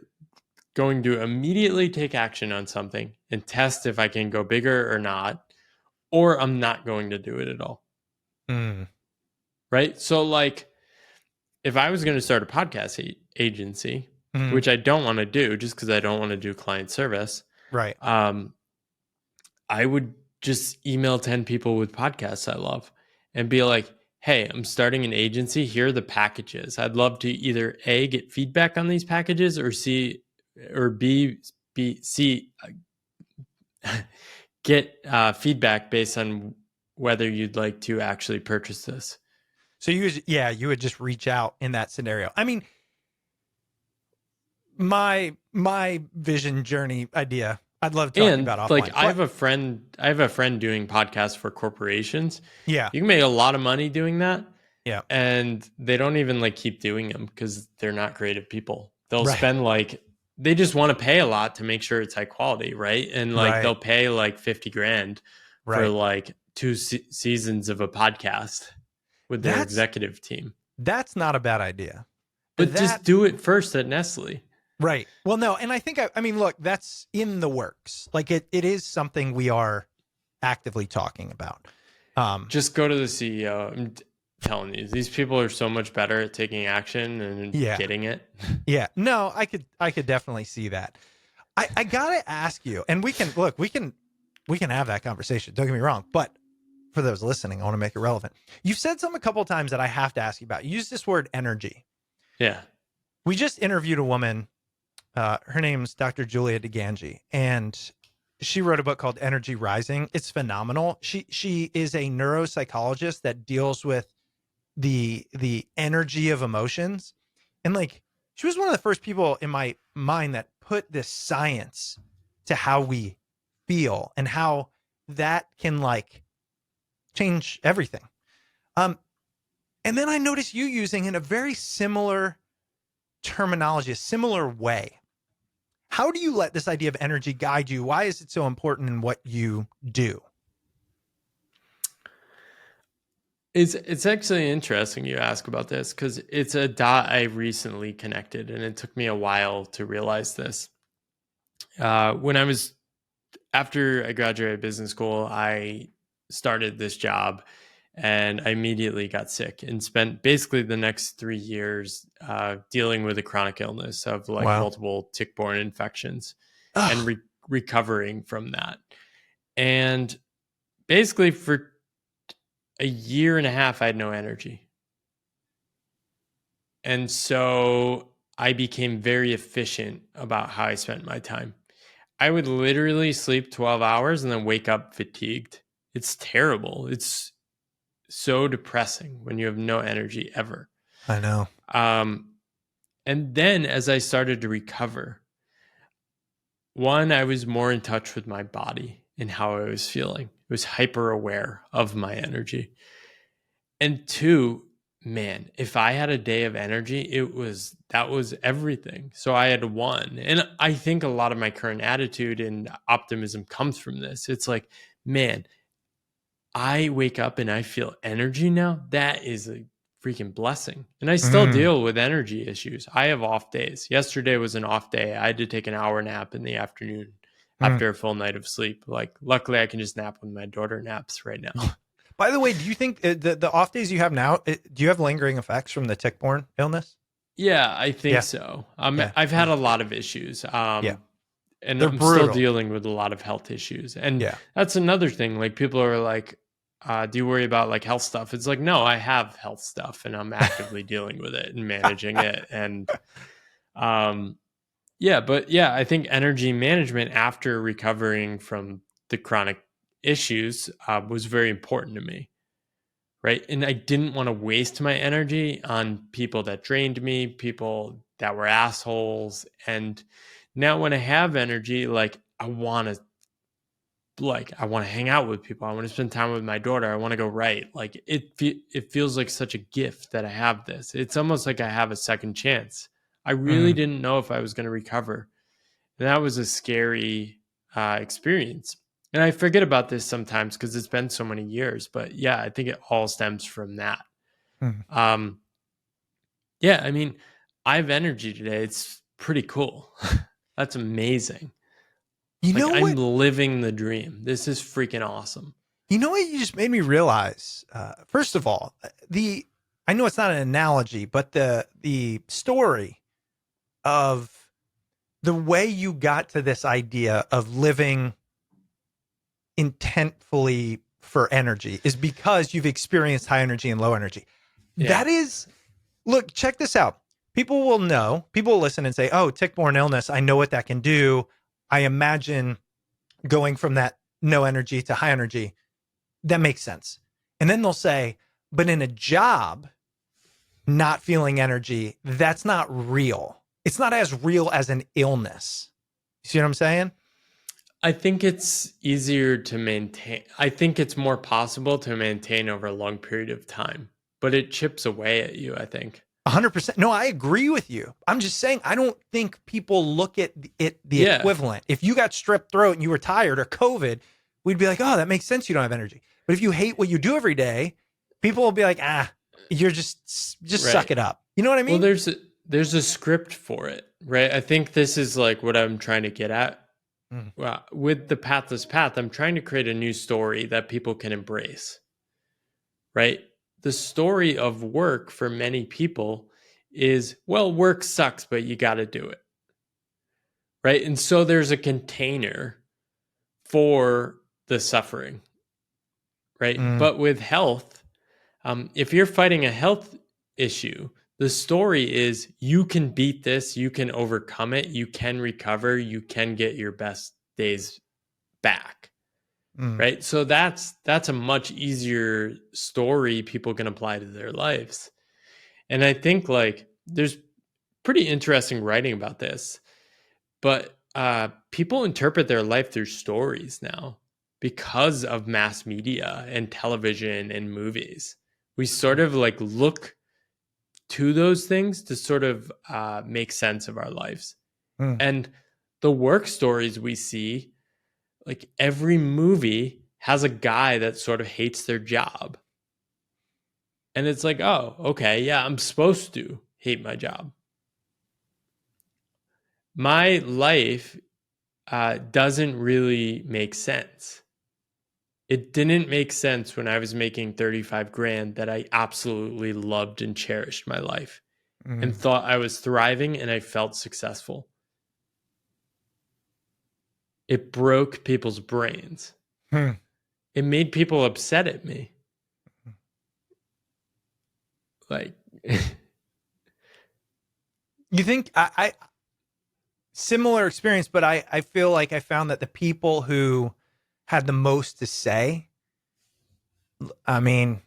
going to immediately take action on something and test if I can go bigger or not, or I'm not going to do it at all. mm, Right. So, like, if I was going to start a podcast agency, mm, which I don't want to do just because I don't want to do client service, right. um, I would just email 10 people with podcasts I love and be like, hey, I'm starting an agency. Here are the packages. I'd love to either A, get feedback on these packages, or C, get feedback based on whether you'd like to actually purchase this. So you would just reach out in that scenario. I mean, my vision journey idea, I'd love talking And about like offline, but I have a friend doing podcasts for corporations. yeah, You can make a lot of money doing that, yeah, and they don't even like keep doing them because they're not creative people. They'll right, spend like they just want to pay a lot to make sure it's high quality, right? And like right, they'll pay like 50 grand for right. like two seasons of a podcast with their That's executive team. that's not a bad idea. But just That do it first at Nestle. right. Well, no, and I think I mean, look, that's in the works. Like it is something we are actively talking about. Just go to the CEO. I'm telling you, these people are so much better at taking action and Yeah, getting it. yeah. No, I could definitely see that. I gotta ask you, and we can have that conversation. Don't get me wrong, but for those listening, I want to make it relevant. You've said something a couple of times that I have to ask you about. You use this word energy. Yeah. We just interviewed a woman. Her name's Dr. Julia DeGangi, and she wrote a book called Energy Rising. It's phenomenal. She is a neuropsychologist that deals with the energy of emotions, and like she was one of the first people in my mind that put this science to how we feel and how that can like change everything. Um, and then I noticed you using in a very similar terminology, a similar way. How do you let this idea of energy guide you? Why is it so important in what you do? It's actually interesting you ask about this because it's a dot I recently connected, and it took me a while to realize this. When I was after I graduated business school, I started this job, and I immediately got sick and spent basically the next 3 years dealing with a chronic illness of like Wow. multiple tick-borne infections and Ugh. recovering from that. And basically, for a year and a half, I had no energy. And so I became very efficient about how I spent my time. I would literally sleep 12 hours and then wake up fatigued. It's terrible. It's so depressing when you have no energy ever. I know. Um, and then as I started to recover, one, I was more in touch with my body and how I was feeling. I was hyper aware of my energy. And two, man, if I had a day of energy, that was everything. So I had one. And I think a lot of my current attitude and optimism comes from this. It's like, man, I wake up and I feel energy now. That is a freaking blessing. And I still Mm, deal with energy issues. I have off days. Yesterday was an off day. I had to take an hour nap in the afternoon mm, after a full night of sleep. Like, luckily, I can just nap when my daughter naps right now. yeah. By the way, do you think the off days you have now, do you have lingering effects from the tick-borne illness? Yeah, I think Yeah. so. Yeah. I've had a lot of issues. Yeah. And They're I'm still brutal. dealing with a lot of health issues. And Yeah. that's another thing. Like, people are like, do you worry about like health stuff? It's like, no, I have health stuff and I'm actively dealing with it and managing it. And um, yeah, but yeah, I think energy management after recovering from the chronic issues was very important to me. Right. And I didn't want to waste my energy on people that drained me, people that were assholes. And now when I have energy, like I want to hang out with people. I want to spend time with my daughter. I want to go write. Like it feels like such a gift that I have this. It's almost like I have a second chance. I really Mm, didn't know if I was going to recover. And that was a scary experience. And I forget about this sometimes because it's been so many years. But yeah, I think it all stems from that. mm. Um, yeah, I mean, I have energy today. It's pretty cool. That's amazing. You Like know I'm what? living the dream. This is freaking awesome. You know what you just made me realize? First of all, the I know it's not an analogy, but the story of the way you got to this idea of living intentfully for energy is because you've experienced high energy and low energy. Yeah. That is, look, check this out. People will know, people will listen and say, oh, tick-borne illness, I know what that can do. I imagine going from that no energy to high energy. That makes sense. And then they'll say, but in a job, not feeling energy, that's not real. It's not as real as an illness. You see what I'm saying? I think it's easier to maintain. I think it's more possible to maintain over a long period of time, but it chips away at you, I think. 100%. No, I agree with you. I'm just saying, I don't think people look at it the Yeah. equivalent. If you got strep throat and you were tired or COVID, we'd be like, oh, that makes sense. You don't have energy. But if you hate what you do every day, people will be like, you're just Right. suck it up. You know what I mean? Well, there's a script for it, right? I think this is like what I'm trying to get at. Well, with the pathless path, I'm trying to create a new story that people can embrace, right? The story of work for many people is, well, work sucks, but you got to do it, right? And so there's a container for the suffering, right? But with health, if you're fighting a health issue, the story is you can beat this, you can overcome it, you can recover, you can get your best days back. Right? So that's a much easier story people can apply to their lives. And I think like there's pretty interesting writing about this, but people interpret their life through stories now because of mass media and television and movies. We sort of like look to those things to sort of make sense of our lives. And the work stories we see, like every movie has a guy that sort of hates their job. And it's like, oh, okay, yeah, I'm supposed to hate my job. My life doesn't really make sense. It didn't make sense when I was making 35 grand that I absolutely loved and cherished my life and thought I was thriving and I felt successful. It broke people's brains. It made people upset at me. Like, you think I similar experience, but I feel like I found that the people who had the most to say, I mean,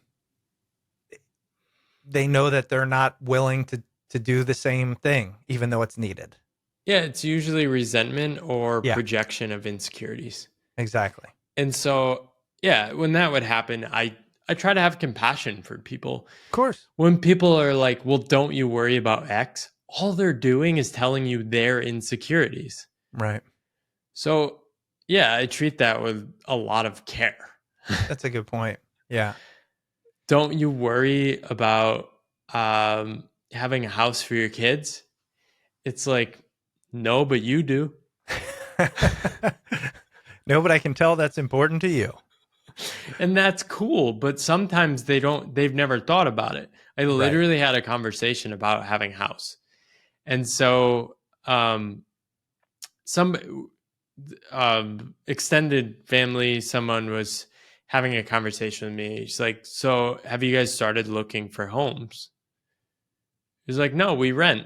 they know that they're not willing to do the same thing, even though it's needed. yeah, it's usually resentment or Yeah. projection of insecurities. Exactly. And so, yeah, when that would happen, I try to have compassion for people. Of course. When people are like, well, don't you worry about X? All they're doing is telling you their insecurities. Right. So, yeah, I treat that with a lot of care. That's a good point. Yeah. Don't you worry about having a house for your kids? It's like, no, but you do. No, but I can tell that's important to you. And that's cool, but sometimes they've never thought about it. I literally had a conversation about having a house. And so some extended family, someone was having a conversation with me. She's like, so have you guys started looking for homes? He's like, no, we rent.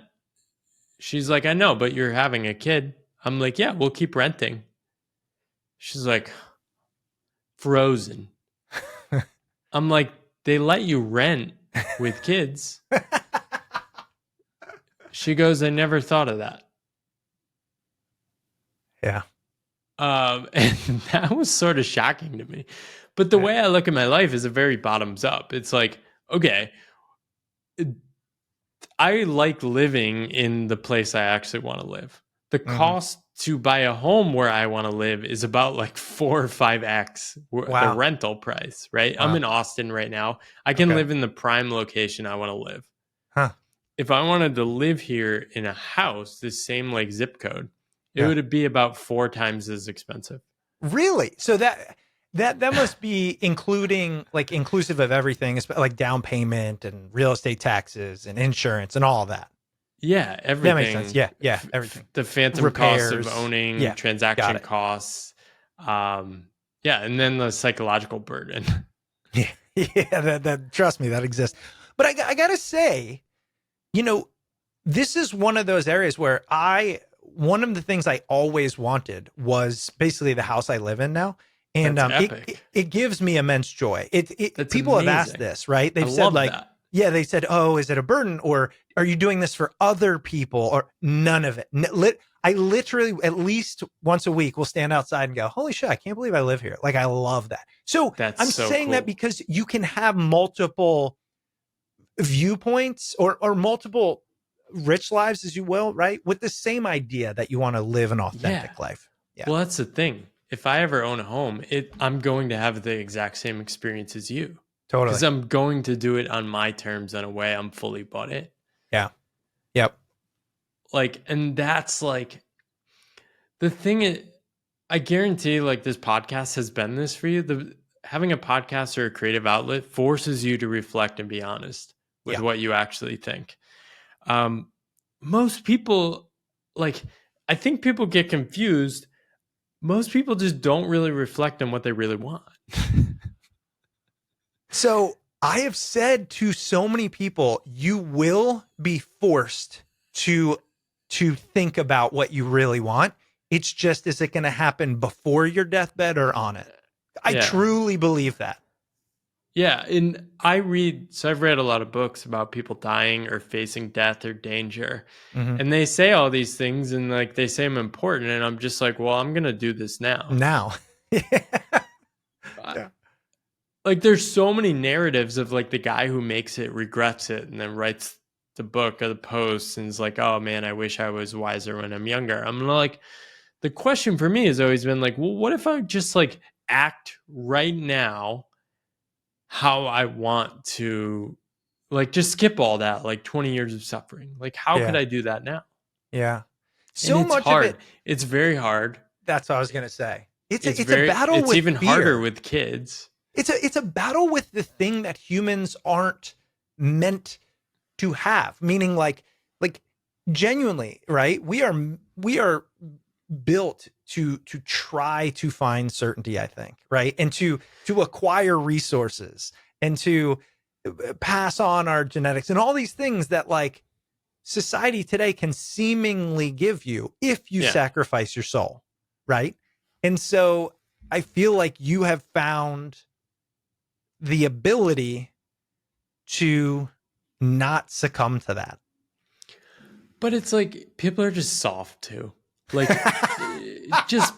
She's like, I know, but you're having a kid. I'm like, yeah, we'll keep renting. She's like, frozen. I'm like, they let you rent with kids. She goes, I never thought of that. Yeah. And that was sort of shocking to me. But the way I look at my life is a very bottoms up. It's like, okay, I like living in the place I actually want to live. The cost to buy a home where I want to live is about like 4 or 5x the rental price, right? Wow. I'm in Austin right now. I can live in the prime location I want to live. If I wanted to live here in a house, the same like zip code, it would be about 4 times as expensive. Really? So that must be inclusive of everything, like down payment and real estate taxes and insurance and all of that. Yeah, everything. That makes sense. Yeah, everything. The phantom Repairs. costs of owning, transaction costs. Yeah. And then the psychological burden. Yeah, yeah. That trust me, that exists. But I gotta say, you know, this is one of those areas where one of the things I always wanted was basically the house I live in now. And That's it epic. gives me immense joy. That's People have asked amazing. this, right? I They've said love like, that. yeah, they said, oh, is it a burden or are you doing this for other people or none of it? I literally at least once a week will stand outside and go, holy shit, I can't believe I live here. Like I love that. So That's I'm so saying that cool. because you can have multiple viewpoints or multiple rich lives, as you will, right? With the same idea that you want to live an Yeah. authentic life. Yeah, Well, that's the thing. If I ever own a home, I'm going to have the exact same experience as you because totally. I'm going to do it on my terms in a way I'm fully bought it. Yeah. Yep. Like, and that's like the thing I guarantee like this podcast has been this for you. Having a podcast or a creative outlet forces you to reflect and be honest with Yeah. what you actually think. Um, most people like I think people get confused. Most people just don't really reflect on what they really want. So I have said to so many people, you will be forced to think about what you really want. It's just, is it going to happen before your deathbed or on it? I Yeah. truly believe that. Yeah, and I've read a lot of books about people dying or facing death or danger. Mm-hmm. And they say all these things and like they say I'm important and I'm just like, well, I'm going to do this now. Now. I- Yeah. Like there's so many narratives of like the guy who makes it regrets it and then writes the book or the post and is like, "Oh man, I wish I was wiser when I'm younger." I'm like the question for me has always been like, well, what if I just like act right now how I want to like just skip all that like 20 years of suffering. Like how could Yeah. I do that now? Yeah. And So it's much of hard. it. It's very hard. That's what I was going to say. It's a battle It's with even harder fear. with kids. It's a battle with the thing that humans aren't meant to have. Meaning like genuinely, right? We are built to try to find certainty, I think, right? And to acquire resources and to pass on our genetics and all these things that like society today can seemingly give you if you Yeah. sacrifice your soul, right? And so I feel like you have found the ability to not succumb to that. But it's like people are just soft too. Like just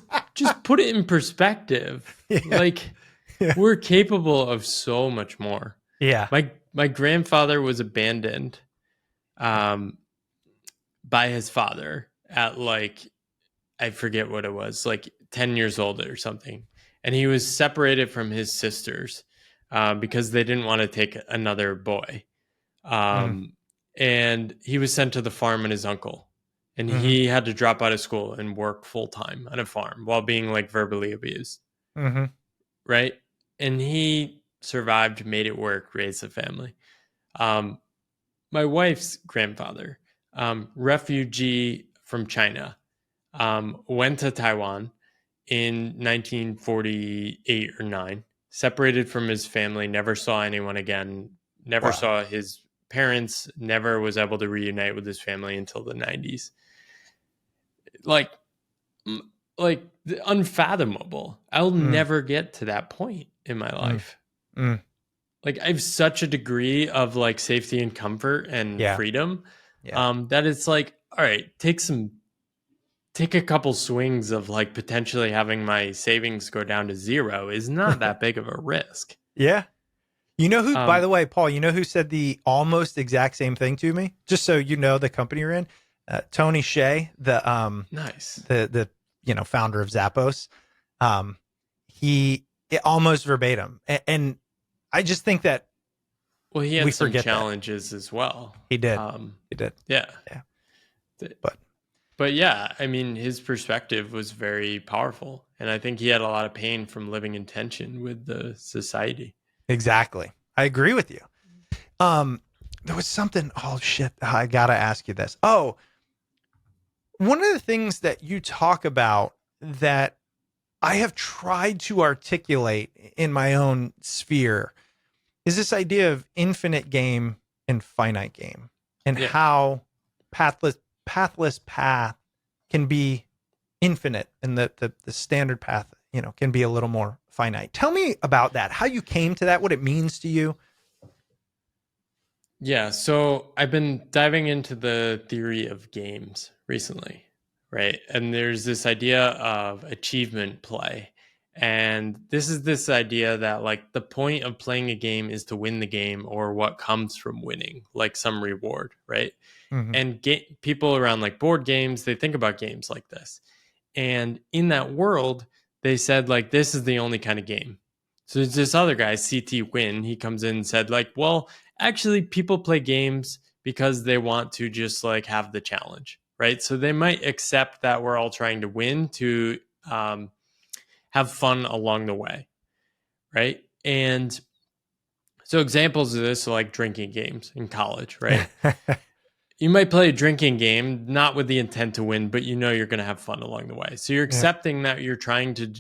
put it in perspective. Yeah. Like Yeah. we're capable of so much more. Yeah. My grandfather was abandoned um by his father at like I forget what it was, like 10 years old or something. And he was separated from his sisters because they didn't want to take another boy. Mm, And he was sent to the farm and his uncle. And mm-hmm, he had to drop out of school and work full time on a farm while being like verbally abused. mm-hmm, Right. And he survived, made it work, raised a family. Um, my wife's grandfather, refugee from China, went to Taiwan in 1948 or 9, separated from his family, never saw anyone again, never wow. saw his parents, never was able to reunite with his family until the 90s. Like, like unfathomable. I'll Mm, never get to that point in my mm, life. mm. Like I have such a degree of like safety and comfort and Yeah. freedom Yeah. that it's like, all right, take a couple swings of like potentially having my savings go down to zero is not that big of a risk. Yeah. You know who, by Um, the way, Paul, you know who said the almost exact same thing to me? Just so you know the company you're in. Tony Hsieh, nice. the founder of Zappos. Um, he almost verbatim. And I just think that Well, he we had some forget that. challenges as well. He did. Um, He did. yeah. Yeah. Th- But But yeah, I mean, his perspective was very powerful. And I think he had a lot of pain from living in tension with the society. exactly. I agree with you. There was something, oh shit, I gotta ask you this. Oh, one of the things that you talk about that I have tried to articulate in my own sphere is this idea of infinite game and finite game, and Yeah. how pathless path can be infinite, and the standard path, can be a little more finite. Tell me about that, how you came to that, what it means to you. Yeah, so I've been diving into the theory of games recently, right? And there's this idea of achievement play. And this idea that like the point of playing a game is to win the game or what comes from winning, like some reward, right? Mm-hmm. And people around like board games, they think about games like this. And in that world, they said like this is the only kind of game. So there's this other guy, CT Win. He comes in and said like, well, actually, people play games because they want to just like have the challenge, right? So they might accept that we're all trying to win to have fun along the way, right? And so examples of this are like drinking games in college, right? You might play a drinking game not with the intent to win, but you know you're going to have fun along the way. So you're Yeah. accepting that you're trying to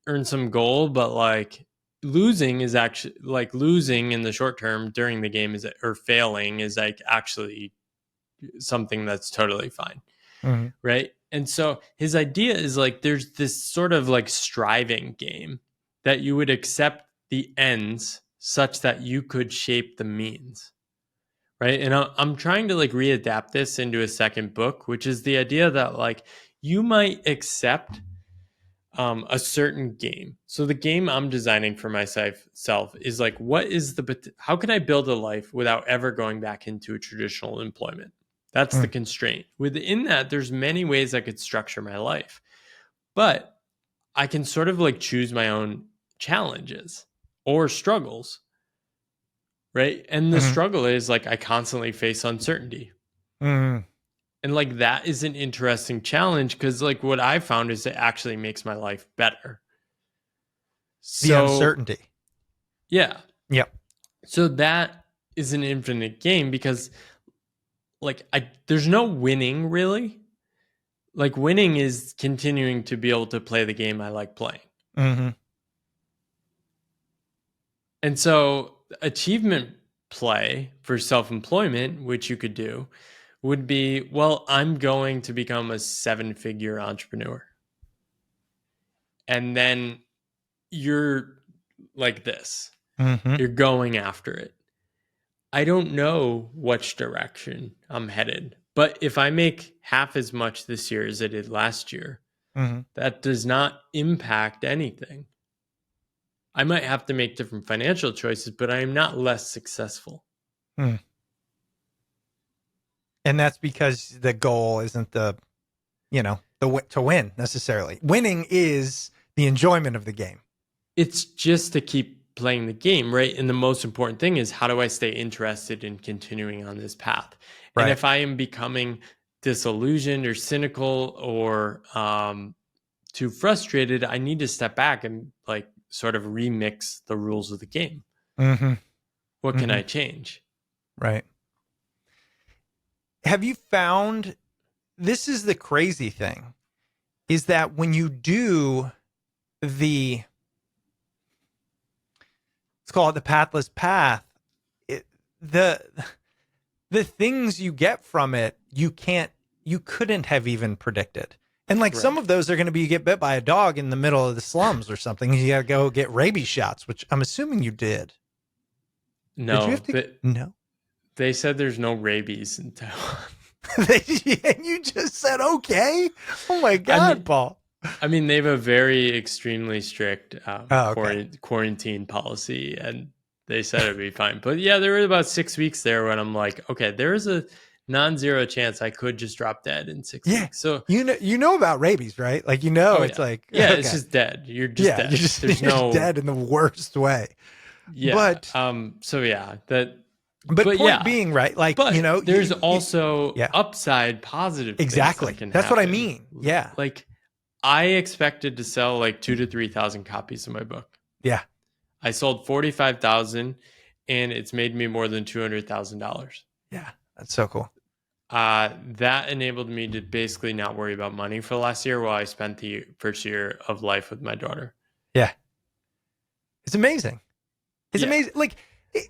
earn some goal, but like losing is actually like losing in the short term during the game is or failing is like actually something that's totally fine. Mm-hmm. Right. And so his idea is like there's this sort of like striving game that you would accept the ends such that you could shape the means. Right. And I'm trying to like readapt this into a second book, which is the idea that like you might accept a certain game. So the game I'm designing for myself is like, how can I build a life without ever going back into a traditional employment? That's the constraint. Within that, there's many ways I could structure my life, but I can sort of like choose my own challenges or struggles, right? And the Mm-hmm. struggle is like I constantly face uncertainty. Mm-hmm. And like that is an interesting challenge because like what I found is it actually makes my life better. The So uncertainty. yeah. Yep. So that is an infinite game because like there's no winning really. Like winning is continuing to be able to play the game I like playing. Mm-hmm. And so achievement play for self-employment, which you could do, would be, well, I'm going to become a 7-figure entrepreneur. And then you're like this. Mm-hmm. You're going after it. I don't know which direction I'm headed, but if I make half as much this year as I did last year, Mm-hmm. that does not impact anything. I might have to make different financial choices, but I am not less successful. Mm. And that's because the goal isn't to win necessarily. Winning is the enjoyment of the game. It's just to keep playing the game, right? And the most important thing is how do I stay interested in continuing on this path? Right. And if I am becoming disillusioned or cynical or too frustrated, I need to step back and like sort of remix the rules of the game. Mm-hmm. What can Mm-hmm. I change? Right. Have you found, this is the crazy thing, is that when you do the, let's call it the pathless path, the things you get from it, you couldn't have even predicted. And like some Right. of those are going to be, you get bit by a dog in the middle of the slums or something. You got to go get rabies shots, which I'm assuming you did. Did you have No, to? No. they said there's no rabies in Taiwan. And you just said, okay. Oh my God, Paul. I mean, they have a very extremely strict Okay. quarantine policy, and they said it'd be fine. But yeah, there were about 6 weeks there when I'm like, okay, there is a non-zero chance I could just drop dead in 6 weeks. So you know about rabies, right? Like, oh it's yeah, like, yeah, okay. it's just dead. You're just dead. There's you're just no dead in the worst way. yeah. But So yeah, that. But point Yeah, being, right? Like, but there's also yeah, upside positive things exactly. that can That's happen. what I mean. Yeah. Like I expected to sell like 2,000 to 3,000 copies of my book. Yeah. I sold 45,000 and it's made me more than $200,000. Yeah. That's so cool. That enabled me to basically not worry about money for the last year while I spent the first year of life with my daughter. Yeah. It's amazing. It's Yeah. amazing. Like,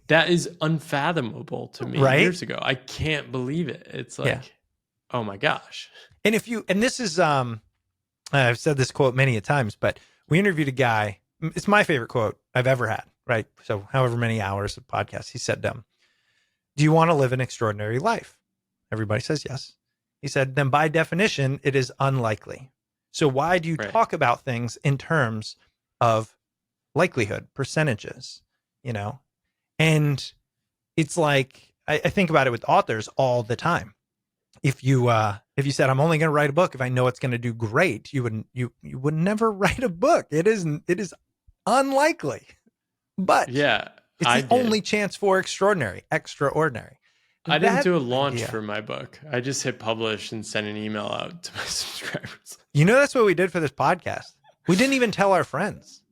That is unfathomable to me right? years ago. I can't believe it. It's Yeah. like, oh my gosh. And and this is, I've said this quote many a times, but we interviewed a guy. It's my favorite quote I've ever had, right? So however many hours of podcast, he said, do you want to live an extraordinary life? Everybody says yes. He said, then by definition, it is unlikely. So why do you Right. talk about things in terms of likelihood, percentages, you know? And it's like, I think about it with authors all the time. If you said, I'm only going to write a book if I know it's going to do great, you would never write a book. It is unlikely, but Yeah, it's I the did. only chance for extraordinary. I didn't That do a launch idea, for my book. I just hit publish and sent an email out to my subscribers. that's what we did for this podcast. We didn't even tell our friends.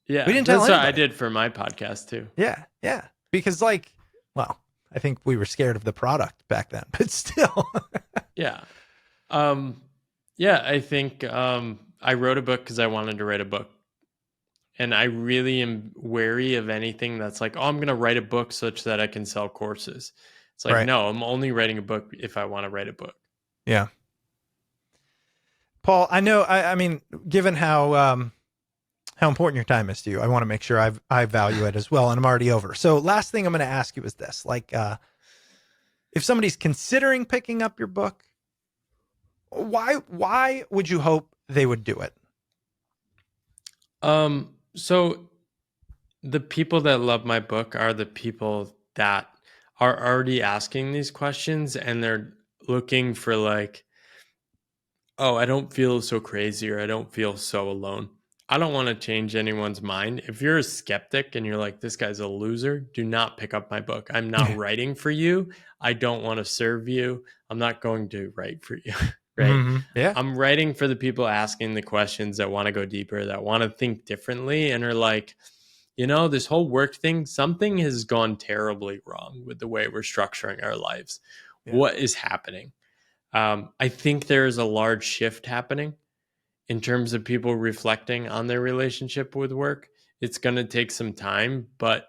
Yeah, We didn't tell that's what I anybody. did for my podcast too. Yeah. Because I think we were scared of the product back then, but still. Yeah. Yeah, I think I wrote a book because I wanted to write a book. And I really am wary of anything that's like, oh, I'm going to write a book such that I can sell courses. It's like, Right. no, I'm only writing a book if I want to write a book. Yeah. Paul, I know, I mean, given how important your time is to you, I want to make sure I value it as well. And I'm already over. So last thing I'm going to ask you is this, like, if somebody's considering picking up your book, why would you hope they would do it? So the people that love my book are the people that are already asking these questions, and they're looking for like, oh, I don't feel so crazy, or I don't feel so alone. I don't want to change anyone's mind. If you're a skeptic and you're like, this guy's a loser, do not pick up my book. I'm not writing for you. I don't want to serve you. I'm not going to write for you. Right. Mm-hmm. Yeah. I'm writing for the people asking the questions that want to go deeper, that want to think differently, and are like, this whole work thing, something has gone terribly wrong with the way we're structuring our lives. Yeah. What is happening? I think there is a large shift happening in terms of people reflecting on their relationship with work. It's going to take some time, but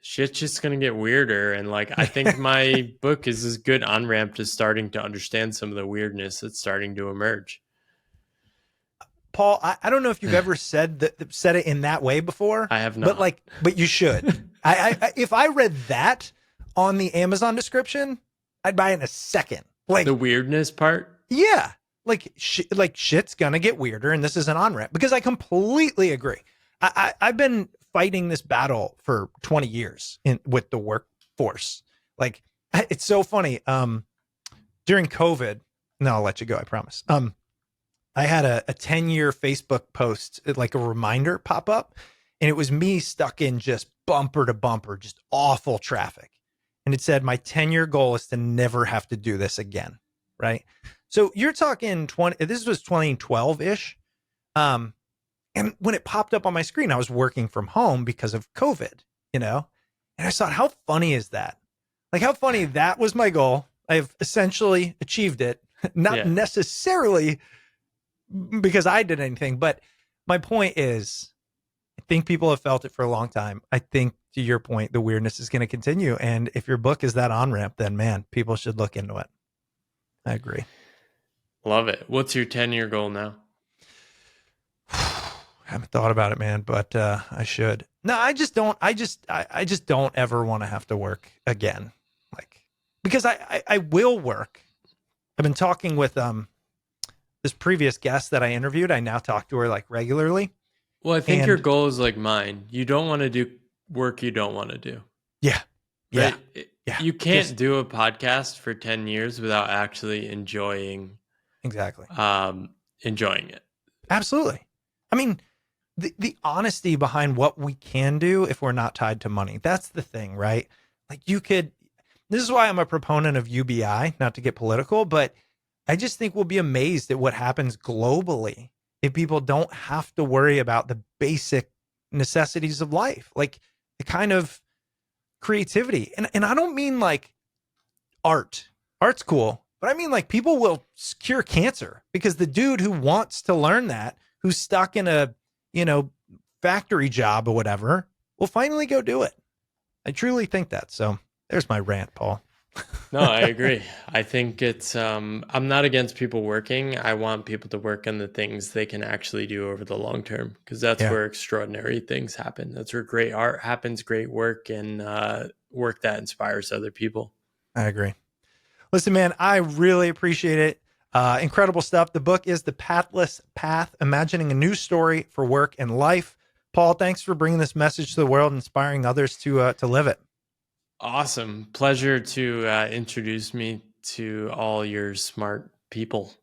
shit's just going to get weirder. And like, I think my book is a good on-ramp to starting to understand some of the weirdness that's starting to emerge. Paul, I don't know if you've ever said it in that way before. I have not. But you should. I if I read that on the Amazon description, I'd buy it in a second. Like the weirdness part. Yeah. Like shit's gonna get weirder, and this is an on-ramp, because I completely agree. I've been fighting this battle for 20 years with the workforce. Like, it's so funny. During COVID, no, I'll let you go, I promise. I had a 10-year Facebook post, like a reminder pop up, and it was me stuck in just bumper to bumper, just awful traffic. And it said, my 10-year goal is to never have to do this again. Right. So you're talking this was 2012 ish. And when it popped up on my screen, I was working from home because of COVID, and I thought, how funny is that? Like, how funny that was my goal. I've essentially achieved it, not necessarily because I did anything, but my point is, I think people have felt it for a long time. I think, to your point, the weirdness is going to continue. And if your book is that on-ramp, then man, people should look into it. I agree. Love it. What's your 10-year goal now? I haven't thought about it, man, but I should. No, I just don't. I just don't ever want to have to work again. Like, because I will work. I've been talking with this previous guest that I interviewed. I now talk to her like regularly. Well, I think your goal is like mine. You don't want to do work you don't want to do. Yeah. Yeah. Right? Yeah. You can't do a podcast for 10 years without actually enjoying enjoying it. Absolutely. I mean, the honesty behind what we can do if we're not tied to money. That's the thing, right? Like, this is why I'm a proponent of UBI, not to get political, but I just think we'll be amazed at what happens globally if people don't have to worry about the basic necessities of life, like the kind of creativity. And I don't mean like art. Art's cool. but I mean, like, people will cure cancer because the dude who wants to learn that, who's stuck in a, you know, factory job or whatever, will finally go do it. I truly think that. So there's my rant, Paul. No, I agree. I think it's I'm not against people working. I want people to work on the things they can actually do over the long term, because that's Yeah, where extraordinary things happen. That's where great art happens, great work, and work that inspires other people. I agree. Listen, man, I really appreciate it. Incredible stuff. The book is The Pathless Path, Imagining a New Story for Work and Life. Paul, thanks for bringing this message to the world, inspiring others to live it. Awesome. Pleasure to introduce me to all your smart people.